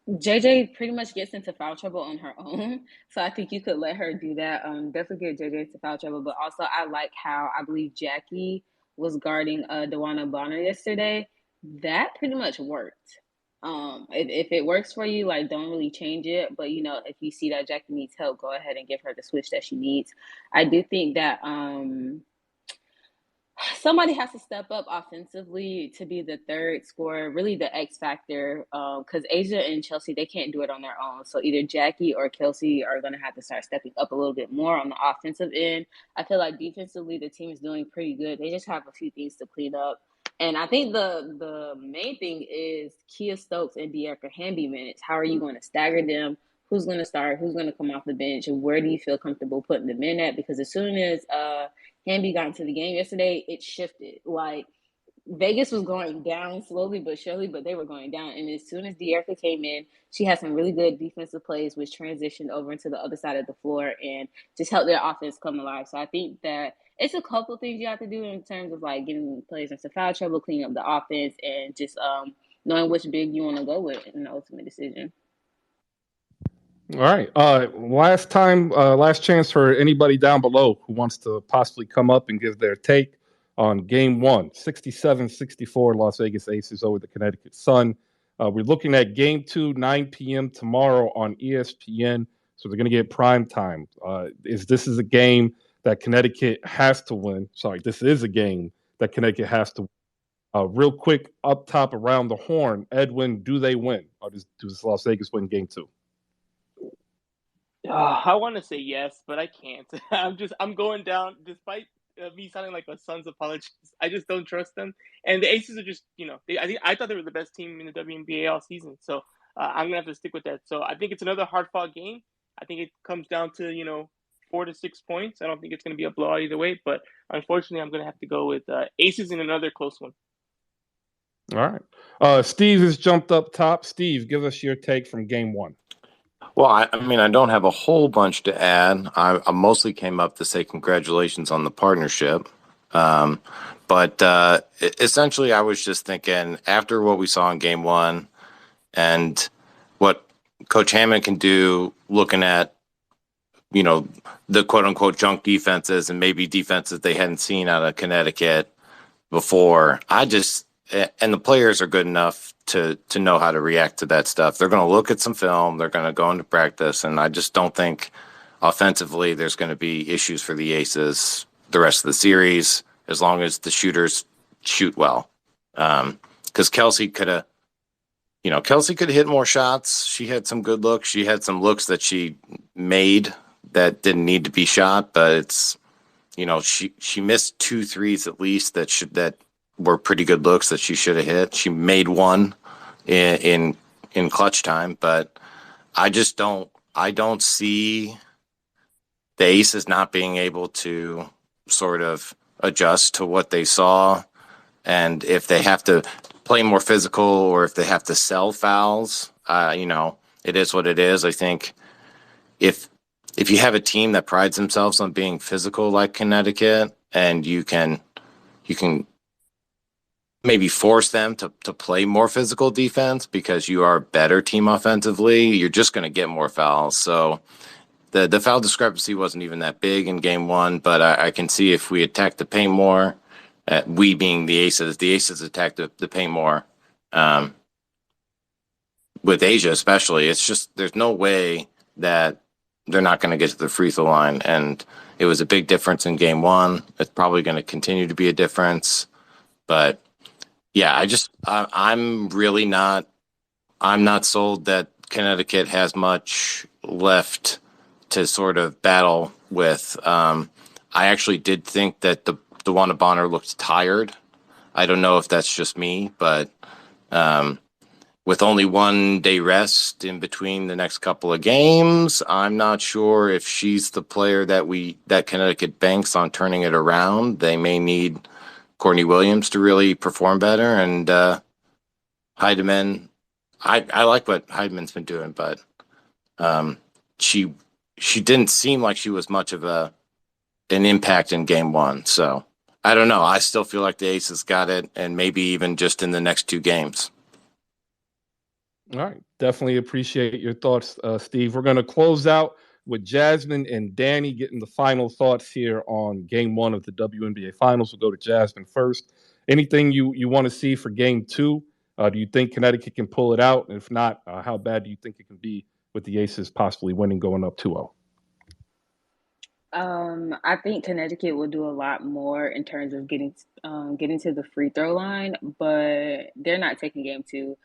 JJ pretty much gets into foul trouble on her own. So I think you could let her do that. Definitely get JJ into foul trouble. But also I like how I believe Jackie was guarding DeWanna Bonner yesterday. That pretty much worked. If it works for you, like, don't really change it. But, if you see that Jackie needs help, go ahead and give her the switch that she needs. I do think that somebody has to step up offensively to be the third scorer, really the X factor, because Asia and Chelsea, they can't do it on their own. So either Jackie or Kelsey are going to have to start stepping up a little bit more on the offensive end. I feel like defensively, the team is doing pretty good. They just have a few things to clean up. And I think the main thing is Kia Stokes and De'Arca Hamby minutes. How are you going to stagger them? Who's going to start? Who's going to come off the bench? And where do you feel comfortable putting them in at? Because as soon as Hamby got into the game yesterday, it shifted. Like, Vegas was going down slowly but surely, but they were going down. And as soon as De'Arca came in, she had some really good defensive plays, which transitioned over into the other side of the floor and just helped their offense come alive. So I think that it's a couple things you have to do in terms of, like, getting players into foul trouble, cleaning up the offense, and just knowing which big you want to go with in the ultimate decision. All right. Last chance for anybody down below who wants to possibly come up and give their take on game one, 67-64 Las Vegas Aces over the Connecticut Sun. We're looking at game two, 9 p.m. tomorrow on ESPN. So they're going to get prime time. This is a game that Connecticut has to win. Sorry, this is a game that Connecticut has to win. Real quick, up top around the horn, Edwin, do they win? Or does Las Vegas win game two? I want to say yes, but I can't. I'm going down, despite me sounding like a Suns apologist. I just don't trust them. And the Aces are just, I thought they were the best team in the WNBA all season. So I'm going to have to stick with that. So I think it's another hard-fought game. I think it comes down to, 4 to 6 points. I don't think it's going to be a blowout either way. But unfortunately, I'm going to have to go with Aces in another close one. All right. Steve has jumped up top. Steve, give us your take from game one. Well, I don't have a whole bunch to add. I mostly came up to say congratulations on the partnership. But essentially, I was just thinking, after what we saw in game one and what Coach Hammond can do looking at, the quote-unquote junk defenses and maybe defenses they hadn't seen out of Connecticut before, and the players are good enough to know how to react to that stuff. They're going to look at some film. They're going to go into practice. And I just don't think offensively there's going to be issues for the Aces the rest of the series as long as the shooters shoot well. Because Kelsey could have hit more shots. She had some good looks. She had some looks that she made that didn't need to be shot. But it's, she missed 2 threes at least that were pretty good looks that she should have hit. She made one in clutch time, but I don't see the Aces not being able to sort of adjust to what they saw. And if they have to play more physical or if they have to sell fouls, it is what it is. I think if if you have a team that prides themselves on being physical like Connecticut, and you can maybe force them to play more physical defense because you are a better team offensively, you're just going to get more fouls. So the foul discrepancy wasn't even that big in game one, but I can see if we attack the paint more, we being the Aces attack the paint more. With Asia especially, it's just there's no way that they're not going to get to the free throw line. And it was a big difference in game one. It's probably going to continue to be a difference. But yeah, I'm really not, I'm not sold that Connecticut has much left to sort of battle with. I actually did think that the DeWanna Bonner looked tired. I don't know if that's just me, but with only 1 day rest in between the next couple of games, I'm not sure if she's the player that Connecticut banks on turning it around. They may need Courtney Williams to really perform better, and Heidemann. I like what Heidemann's been doing, but she didn't seem like she was much of an impact in game one. So I don't know. I still feel like the Aces got it, and maybe even just in the next 2 games. All right. Definitely appreciate your thoughts, Steve. We're going to close out with Jasmine and Danny getting the final thoughts here on game one of the WNBA Finals. We'll go to Jasmine first. Anything you want to see for game two? Do you think Connecticut can pull it out? And if not, how bad do you think it can be with the Aces possibly winning going up 2-0? I think Connecticut will do a lot more in terms of getting to the free throw line, but they're not taking game two.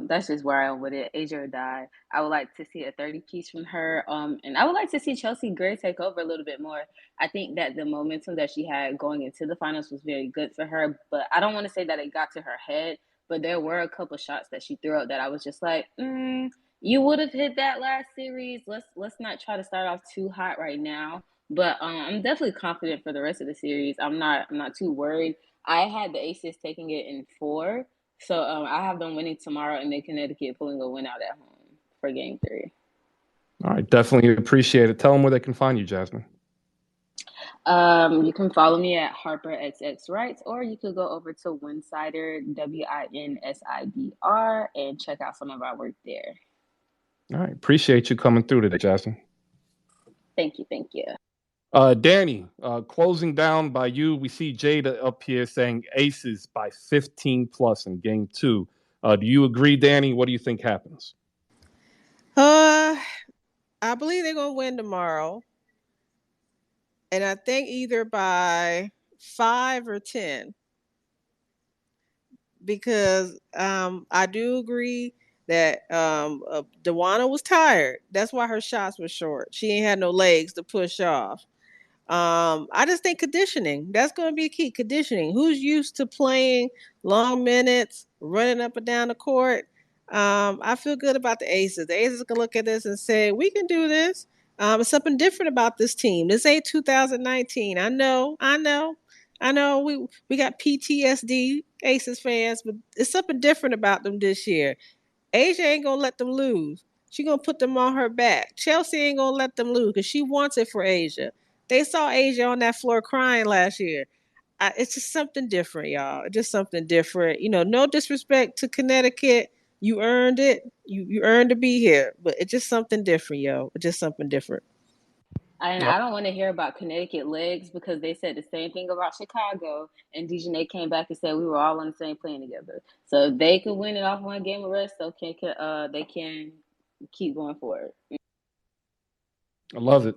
That's just where I am with it. Asia or die. I would like to see a 30 piece from her. And I would like to see Chelsea Gray take over a little bit more. I think that the momentum that she had going into the finals was very good for her, but I don't want to say that it got to her head. But there were a couple shots that she threw out that I was just like, you would have hit that last series. Let's not try to start off too hot right now. But I'm definitely confident for the rest of the series. I'm not too worried. I had the Aces taking it in 4, so I have them winning tomorrow, and then Connecticut pulling a win out at home for Game 3. All right, definitely appreciate it. Tell them where they can find you, Jasmine. You can follow me at HarperXXWrites, or you could go over to Winsider, WINSIDR, and check out some of our work there. All right, appreciate you coming through today, Jasmine. Thank you. Danny, closing down by you. We see Jada up here saying Aces by 15 plus in game two. Do you agree, Danny? What do you think happens? I believe they're going to win tomorrow. And I think either by 5 or 10. Because I do agree that DeWanna was tired. That's why her shots were short. She ain't had no legs to push off. I just think conditioning. That's going to be key. Conditioning. Who's used to playing long minutes, running up and down the court? I feel good about the Aces. The Aces can look at this and say, we can do this. It's something different about this team. This ain't 2019. I know. We got PTSD, Aces fans, but it's something different about them this year. Asia ain't going to let them lose. She going to put them on her back. Chelsea ain't going to let them lose because she wants it for Asia. They saw Asia on that floor crying last year. It's just something different, y'all. Just something different. No disrespect to Connecticut. You earned it. You earned to be here. But it's just something different, yo. It's just something different. And I don't want to hear about Connecticut legs because they said the same thing about Chicago. And Dejanay came back and said we were all on the same plane together. So if they could win it off one game of rest, okay, they can keep going forward. I love it.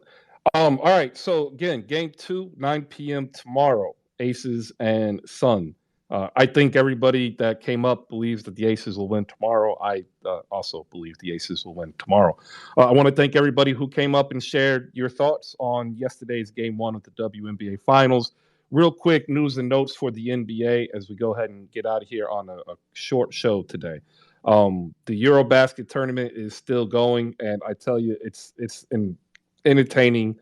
All right. So again, game two, 9 p.m. tomorrow. Aces and Sun. I think everybody that came up believes that the Aces will win tomorrow. I also believe the Aces will win tomorrow. I want to thank everybody who came up and shared your thoughts on yesterday's game one of the WNBA Finals. Real quick news and notes for the NBA as we go ahead and get out of here on a short show today. The Eurobasket tournament is still going, and I tell you, it's an entertaining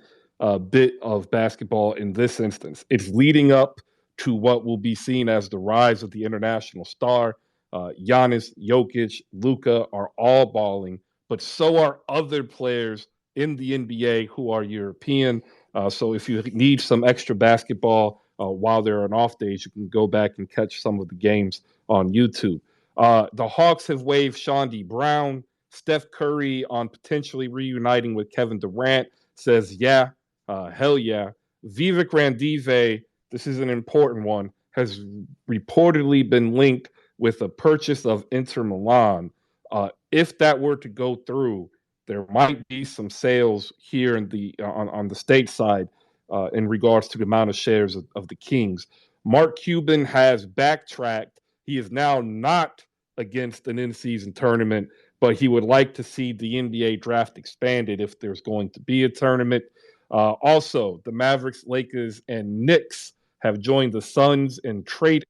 bit of basketball in this instance. It's leading up to what will be seen as the rise of the international star. Giannis, Jokic, Luka are all balling, but so are other players in the NBA who are European. So if you need some extra basketball while they're on off days, you can go back and catch some of the games on YouTube. The Hawks have waived Sean D. Brown. Steph Curry on potentially reuniting with Kevin Durant says, yeah, hell yeah. Vivek Randive, this is an important one, has reportedly been linked with a purchase of Inter Milan. If that were to go through, there might be some sales here in the on the state side in regards to the amount of shares of the Kings. Mark Cuban has backtracked. He is now not against an in-season tournament, but he would like to see the NBA draft expanded if there's going to be a tournament. Also, the Mavericks, Lakers, and Knicks have joined the Suns in trade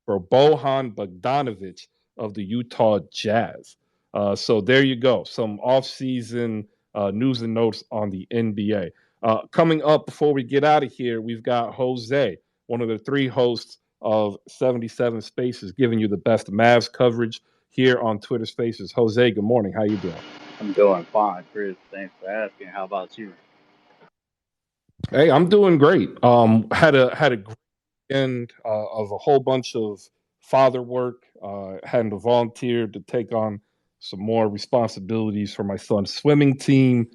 for Bojan Bogdanovic of the Utah Jazz. So there you go. Some off-season news and notes on the NBA. Coming up before we get out of here, we've got Jose, one of the three hosts of 77 Spaces, giving you the best Mavs coverage here on Twitter Spaces. Jose, good morning. How you doing? I'm doing fine, Chris. Thanks for asking. How about you? Hey, I'm doing great. Had a great end of a whole bunch of father work. Having to volunteer to take on some more responsibilities for my son's swimming team.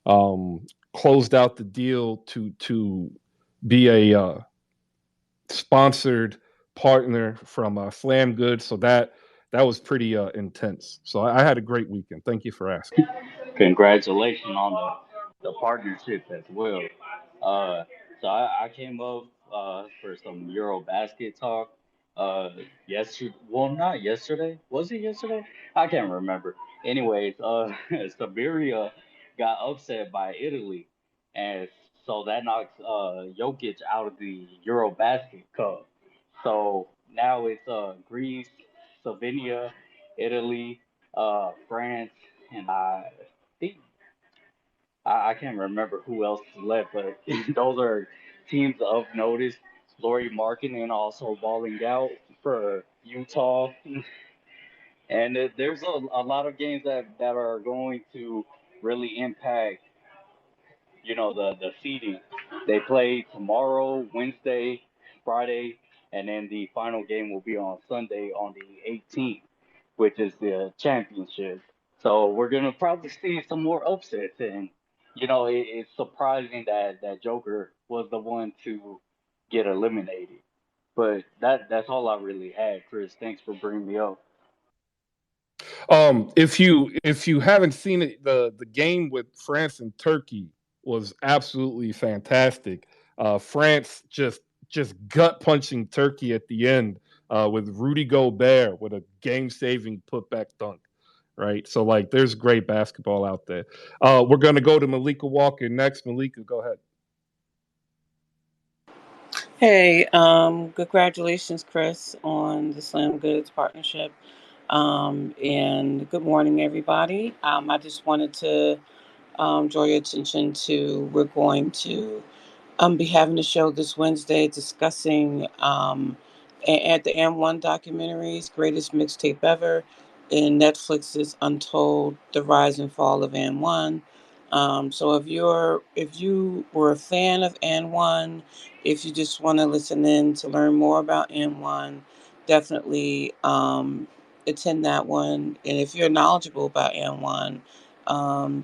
Closed out the deal to be a sponsored partner from Slam Goods. So that was pretty intense. So I had a great weekend. Thank you for asking. Congratulations on the partnership as well. Uh, so I came up for some Eurobasket talk. Yesterday, well, not yesterday. Was it yesterday? I can't remember. Anyways, Siberia got upset by Italy, and so that knocks Jokic out of the Eurobasket Cup. So now it's Greece, Slovenia, Italy, France, and I think I can't remember who else is left, but those are teams of notice. Laurie Markkinen also balling out for Utah, and there's a lot of games that are going to really impact, the seeding. They play tomorrow, Wednesday, Friday, and then the final game will be on Sunday on the 18th, which is the championship. So we're gonna probably see some more upsets, and it's surprising that Joker was the one to get eliminated. But that's all I really had, Chris. Thanks for bringing me up. If you haven't seen it, the game with France and Turkey was absolutely fantastic. France just gut punching Turkey at the end with Rudy Gobert with a game saving putback dunk. Right, so like, there's great basketball out there. We're gonna go to Malika Walker next. Malika, go ahead. Hey, congratulations, Chris, on the Slam Goods partnership. And good morning, everybody. I just wanted to draw your attention to we're going to be having a show this Wednesday discussing at the M1 documentaries, Greatest Mixtape Ever, in Netflix's Untold: The Rise and Fall of N1. So if you were a fan of N1, if you just want to listen in to learn more about N1, definitely attend that one. And if you're knowledgeable about N1,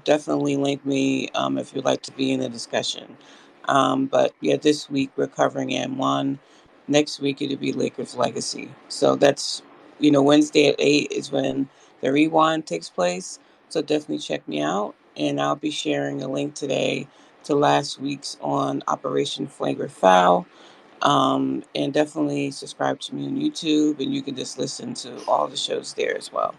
definitely link me if you'd like to be in the discussion. But yeah, this week we're covering N1. Next week it'll be Lakers Legacy. So that's, Wednesday at 8 is when the rewind takes place. So definitely check me out. And I'll be sharing a link today to last week's on Operation Flagrant Foul. And definitely subscribe to me on YouTube, and you can just listen to all the shows there as well.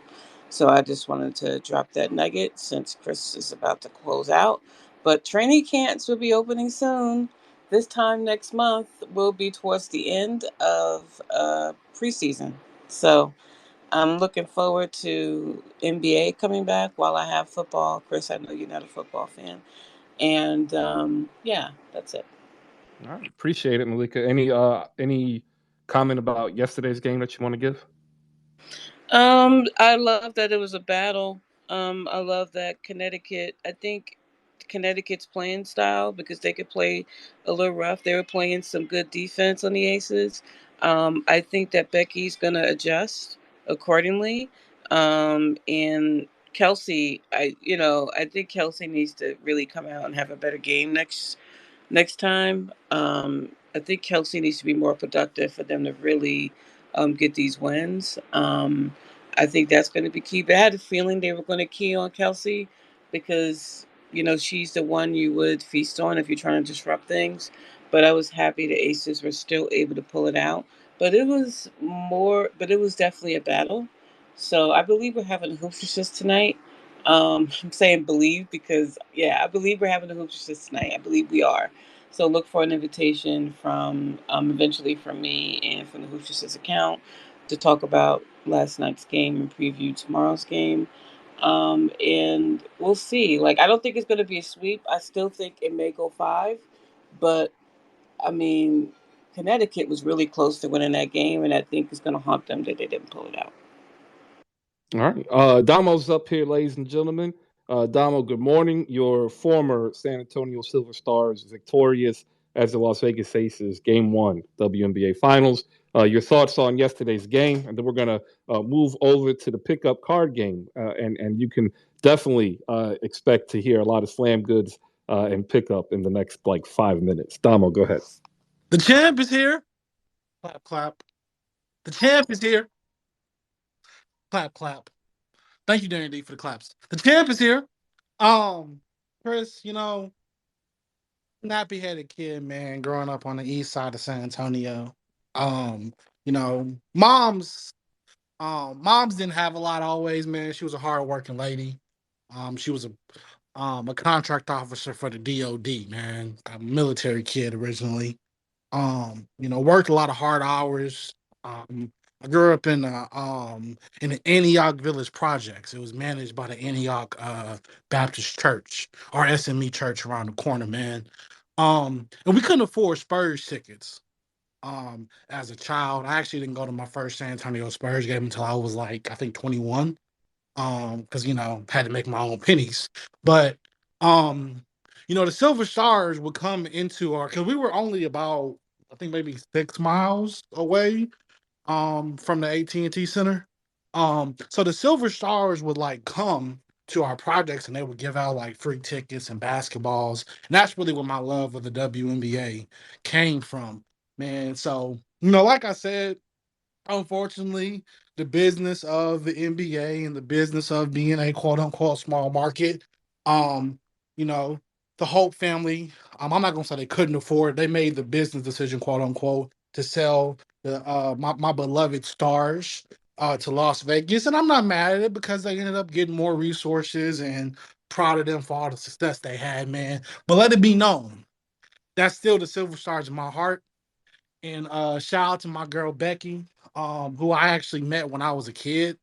So I just wanted to drop that nugget since Chris is about to close out. But training camps will be opening soon. This time next month will be towards the end of preseason. So I'm looking forward to NBA coming back while I have football. Chris, I know you're not a football fan. And yeah, that's it. All right, appreciate it, Malika. Any comment about yesterday's game that you want to give? I love that it was a battle. I love that Connecticut, I think Connecticut's playing style because they could play a little rough. They were playing some good defense on the Aces. I think that Becky's going to adjust accordingly. And Kelsey, I think Kelsey needs to really come out and have a better game next time. I think Kelsey needs to be more productive for them to really get these wins. I think that's going to be key. But I had a feeling they were going to key on Kelsey because she's the one you would feast on if you're trying to disrupt things. But I was happy the Aces were still able to pull it out. But it was definitely a battle. So I believe we're having a hoopsters tonight. I'm saying believe because, yeah, I believe we're having a hoopsters tonight. I believe we are. So look for an invitation from eventually from me and from the hoopsters account to talk about last night's game and preview tomorrow's game. And we'll see. Like, I don't think it's going to be a sweep. I still think it may go 5, but I mean, Connecticut was really close to winning that game, and I think it's going to haunt them that they didn't pull it out. All right. Damo's up here, ladies and gentlemen. Damo, good morning. Your former San Antonio Silver Stars victorious as the Las Vegas Aces Game 1 WNBA Finals. Your thoughts on yesterday's game, and then we're going to move over to the pickup card game. And you can definitely expect to hear a lot of slam goods and pickup in the next 5 minutes. Damo, go ahead. The champ is here. Clap, clap. The champ is here. Clap, clap. Thank you, Darren D, for the claps. The champ is here. Chris, nappy-headed kid, man, growing up on the east side of San Antonio. Um, moms didn't have a lot always, man. She was a hard-working lady. She was a contract officer for the DOD, man. A military kid originally. Worked a lot of hard hours. I grew up in the Antioch Village Projects. It was managed by the Antioch Baptist Church, our SME church around the corner, man. And we couldn't afford Spurs tickets. As a child, I actually didn't go to my first San Antonio Spurs game until I was I think 21. Because had to make my own pennies. But the Silver Stars would come into because we were only about, I think, maybe 6 miles away from the AT&T Center. So the Silver Stars would come to our projects and they would give out free tickets and basketballs. And that's really where my love of the WNBA came from, man. So, like I said, unfortunately, the business of the NBA and the business of being a quote unquote small market, um, you know, the Hope family, I'm not gonna say they couldn't afford, they made the business decision, quote unquote, to sell my beloved stars to Las Vegas. And I'm not mad at it because they ended up getting more resources and proud of them for all the success they had, man. But let it be known, that's still the Silver Stars in my heart. And shout out to my girl Becky, who I actually met when I was a kid,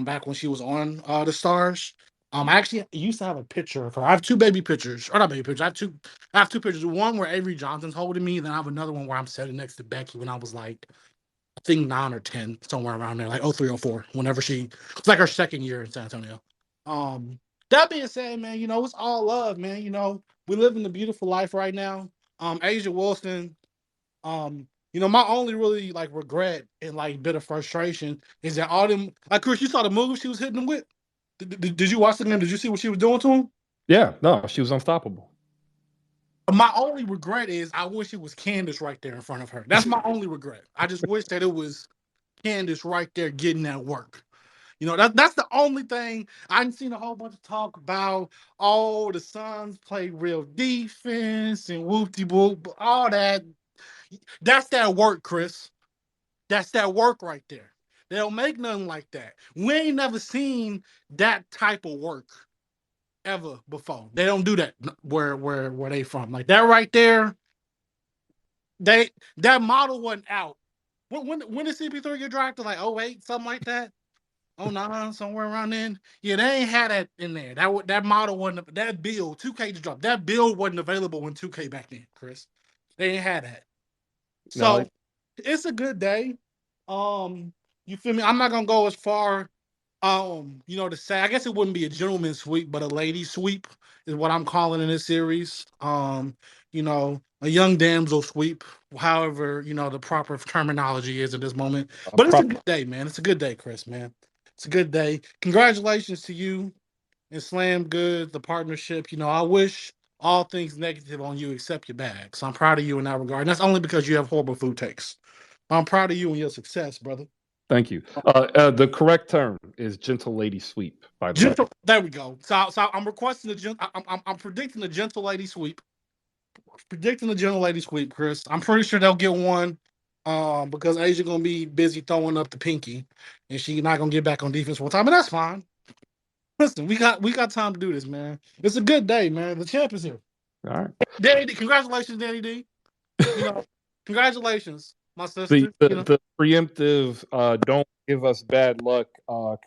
back when she was on the Stars. I actually used to have a picture of her. I have two baby pictures, or not baby pictures. I have two pictures. One where Avery Johnson's holding me, then I have another one where I'm sitting next to Becky when I was I think 9 or 10, somewhere around there, 03, 04. Whenever it's her second year in San Antonio. That being said, man, it's all love, man. We live in the beautiful life right now. Asia Wilson. My only really regret and bit of frustration is that all them Chris, you saw the move she was hitting them with. Did you watch the game? Did you see what she was doing to him? Yeah, no, she was unstoppable. My only regret is I wish it was Candace right there in front of her. That's my only regret. I just wish that it was Candace right there getting that work. That's the only thing. I've seen a whole bunch of talk about, the Suns play real defense and whoop-de-whoop, all that. That's that work, Chris. That's that work right there. They don't make nothing like that. We ain't never seen that type of work ever before. They don't do that where they from. Like that right there, that model wasn't out. When did CP3 get drafted? 08, something like that? 09, somewhere around then. Yeah, they ain't had that in there. That model wasn't, that build, 2K just dropped. That build wasn't available in 2K back then, Chris. They ain't had that. So No, it's a good day. You feel me? I'm not gonna go as far To say, I guess it wouldn't be a gentleman's sweep, but a lady sweep is what I'm calling in this series. A young damsel sweep, however, the proper terminology is at this moment. But it's a good day, man. It's a good day, Chris, man. It's a good day. Congratulations to you and Slam Good, the partnership. I wish all things negative on you except your bag. So I'm proud of you in that regard. And that's only because you have horrible food takes. I'm proud of you and your success, brother. Thank you. The correct term is gentle lady sweep, by the way. There we go. So I'm requesting I'm predicting the gentle lady sweep. Predicting the gentle lady sweep, Chris. I'm pretty sure they'll get one. Because Asia gonna be busy throwing up the pinky, and she's not gonna get back on defense one time. But that's fine. Listen, we got time to do this, man. It's a good day, man. The champ is here. All right, Danny D. Congratulations, Danny D. Congratulations, my sister. The preemptive don't give us bad luck.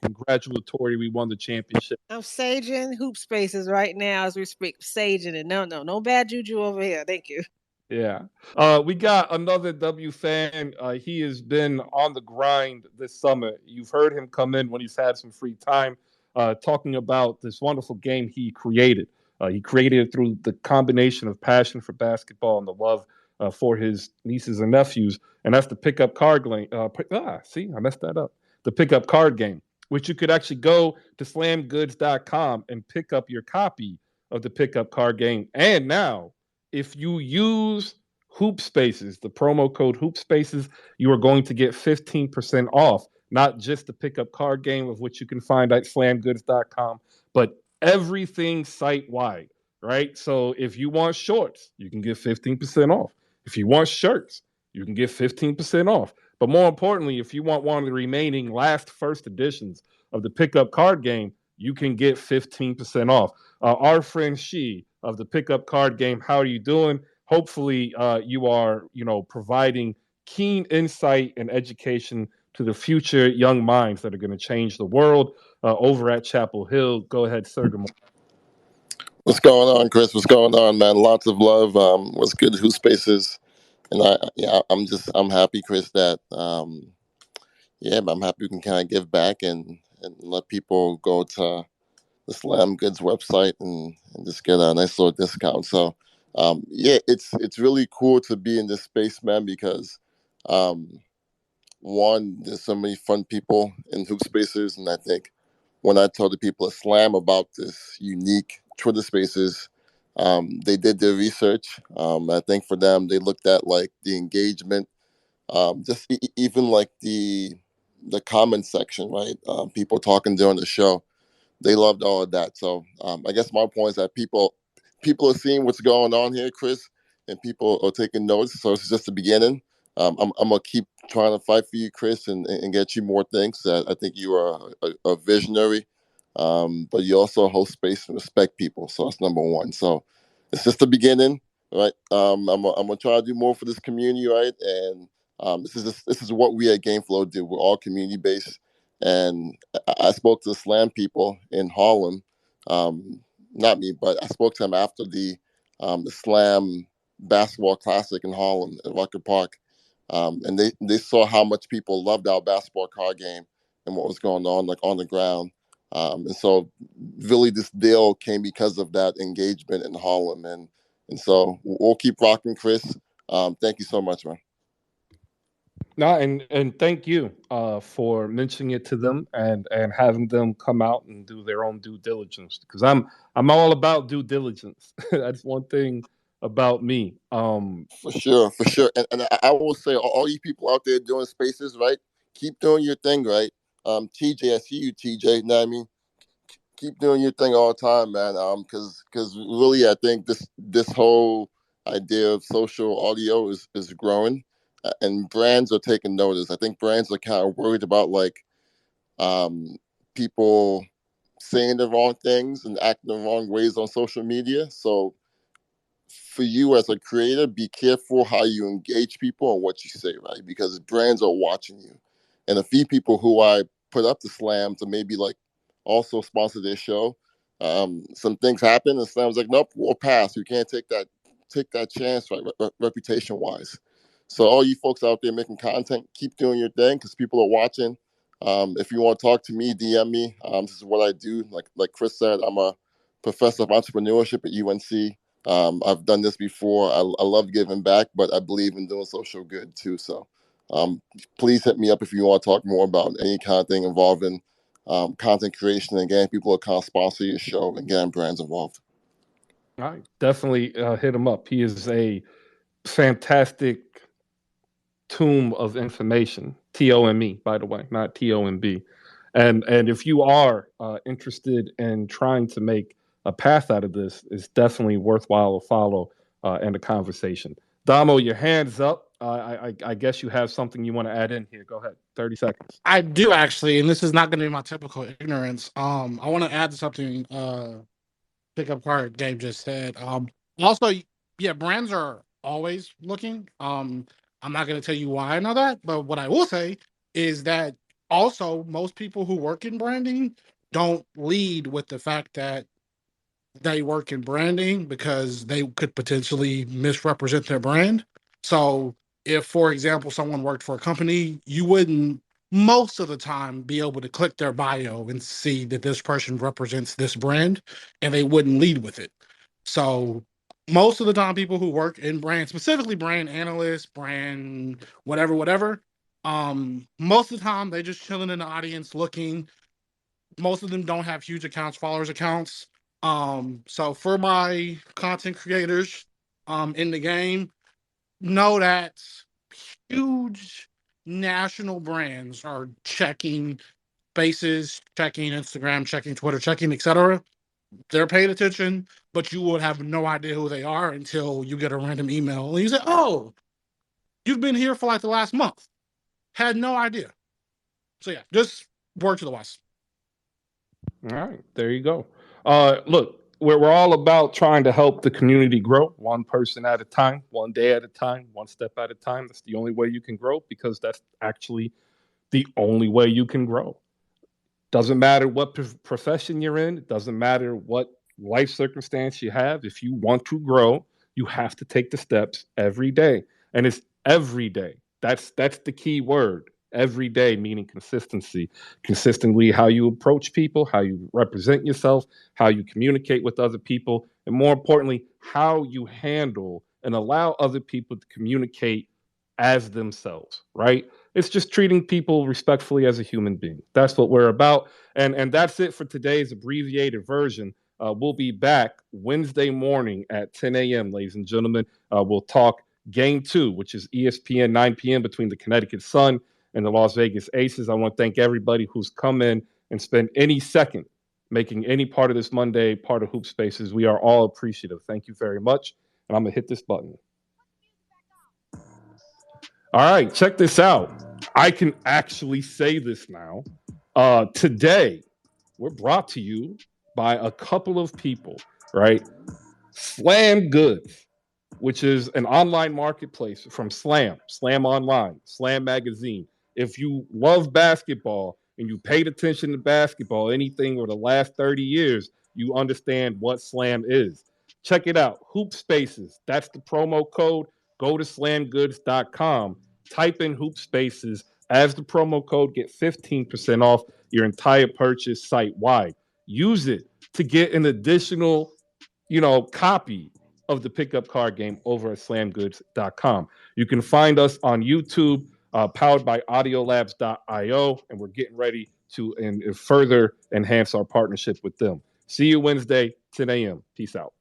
Congratulatory, we won the championship. I'm saging hoop spaces right now as we speak. Saging it. No bad juju over here. Thank you. Yeah. We got another W fan. He has been on the grind this summer. You've heard him come in when he's had some free time, talking about this wonderful game he created. He created it through the combination of passion for basketball and the love for his nieces and nephews. And that's the pickup card game. See, I messed that up. The pickup card game, which you could actually go to slamgoods.com and pick up your copy of the pickup card game. And now, if you use Hoop Spaces, the promo code Hoop Spaces, you are going to get 15% off, not just the pickup card game, of which you can find at slamgoods.com, but everything site-wide, right? So if you want shorts, you can get 15% off. If you want shirts, you can get 15% off. But more importantly, if you want one of the remaining last first editions of the pickup card game, you can get 15% off. Our friend She of the pickup card game, how are you doing? Hopefully you are, providing keen insight and education to the future young minds that are going to change the world over at Chapel Hill. Go ahead, sir. What's going on, Chris? What's going on, man? Lots of love. What's good, Who Spaces? And I'm happy, Chris, that I'm happy we can kind of give back and let people go to the Slam Goods website and just get a nice little discount. So it's really cool to be in this space, man, because one, there's so many fun people in Hoop Spaces, and I think when I told the people at Slam about this unique Twitter Spaces, they did their research. I think for them, they looked at like the engagement, even like the comment section, right? People talking during the show, they loved all of that. So I guess my point is that people are seeing what's going on here, Chris, and people are taking notes. So it's just the beginning. I'm gonna keep trying to fight for you, Chris, and get you more things. I think you are a visionary, but you also hold space and respect people. So that's number one. So it's just the beginning, right? I'm gonna try to do more for this community, right? And this is what we at GameFlow do. We're all community based, and I spoke to the Slam people in Harlem. Not me, but I spoke to them after the Slam basketball classic in Harlem at Rucker Park. And they saw how much people loved our basketball card game and what was going on like on the ground. And so really this deal came because of that engagement in Harlem. And so we'll keep rocking, Chris. Thank you so much, man. No, and thank you for mentioning it to them and having them come out and do their own due diligence, because I'm all about due diligence. That's one thing about me. For sure. And I will say, all you people out there doing spaces, right? Keep doing your thing, right? TJ, I see you, TJ. You know what I mean? Keep doing your thing all the time, man. Because really, I think this whole idea of social audio is growing, and brands are taking notice. I think brands are kind of worried about like people saying the wrong things and acting the wrong ways on social media. So for you as a creator, be careful how you engage people and what you say, right? Because brands are watching you. And a few people who I put up the Slam to maybe like also sponsor their show, some things happen and Slam's like, nope, we'll pass. You can't take that chance, right? Reputation wise. So all you folks out there making content, keep doing your thing because people are watching. If you want to talk to me, DM me. This is what I do. Like Chris said, I'm a professor of entrepreneurship at UNC. I've done this before. I love giving back, but I believe in doing social good too. So please hit me up if you want to talk more about any kind of thing involving content creation and getting people to kind of sponsor your show and getting brands involved. All right, definitely hit him up. He is a fantastic tomb of information. TOME, by the way, not TOMB. And if you are interested in trying to make a path out of this, it's definitely worthwhile to follow and a conversation. Damo, your hands up. I guess you have something you want to add in here. Go ahead. 30 seconds. I do actually, and this is not going to be my typical ignorance. I want to add to something pickup card Gabe just said. Also, yeah, brands are always looking. I'm not going to tell you why I know that, but what I will say is that also most people who work in branding don't lead with the fact that they work in branding because they could potentially misrepresent their brand. So if, for example, someone worked for a company, you wouldn't most of the time be able to click their bio and see that this person represents this brand, and they wouldn't lead with it. So most of the time, people who work in brand, specifically brand analysts, brand whatever, most of the time they just chilling in the audience looking. Most of them don't have huge accounts, followers accounts. So for my content creators in the game, know that huge national brands are checking faces, checking Instagram, checking Twitter, checking etc. They're paying attention, but you would have no idea who they are until you get a random email and you say, "Oh, you've been here for like the last month." Had no idea. So yeah, just word to the wise. All right, there you go. Look, we're all about trying to help the community grow one person at a time, one day at a time, one step at a time. That's the only way you can grow because that's actually the only way you can grow. Doesn't matter what profession you're in, it doesn't matter what life circumstance you have. If you want to grow, you have to take the steps every day. And it's every day. That's the key word. Every day, meaning consistency. Consistently, how you approach people, how you represent yourself, how you communicate with other people, and more importantly, how you handle and allow other people to communicate as themselves, right? It's just treating people respectfully as a human being. That's what we're about. And that's it for today's abbreviated version. We'll be back Wednesday morning at 10 a.m., ladies and gentlemen. We'll talk game two, which is ESPN 9 p.m. between the Connecticut Sun and the Las Vegas Aces. I want to thank everybody who's come in and spent any second making any part of this Monday part of Hoop Spaces. We are all appreciative. Thank you very much. And I'm going to hit this button. All right, check this out. I can actually say this now. Today, we're brought to you by a couple of people, right? Slam Goods, which is an online marketplace from Slam Online, Slam Magazine. If you love basketball and you paid attention to basketball, anything over the last 30 years, you understand what Slam is. Check it out. Hoop Spaces, that's the promo code. Go to slamgoods.com, type in Hoop Spaces as the promo code, get 15% off your entire purchase site wide. Use it to get an additional, copy of the pickup card game over at slamgoods.com. You can find us on YouTube, powered by audiolabs.io, and we're getting ready to further enhance our partnership with them. See you Wednesday, 10 a.m. Peace out.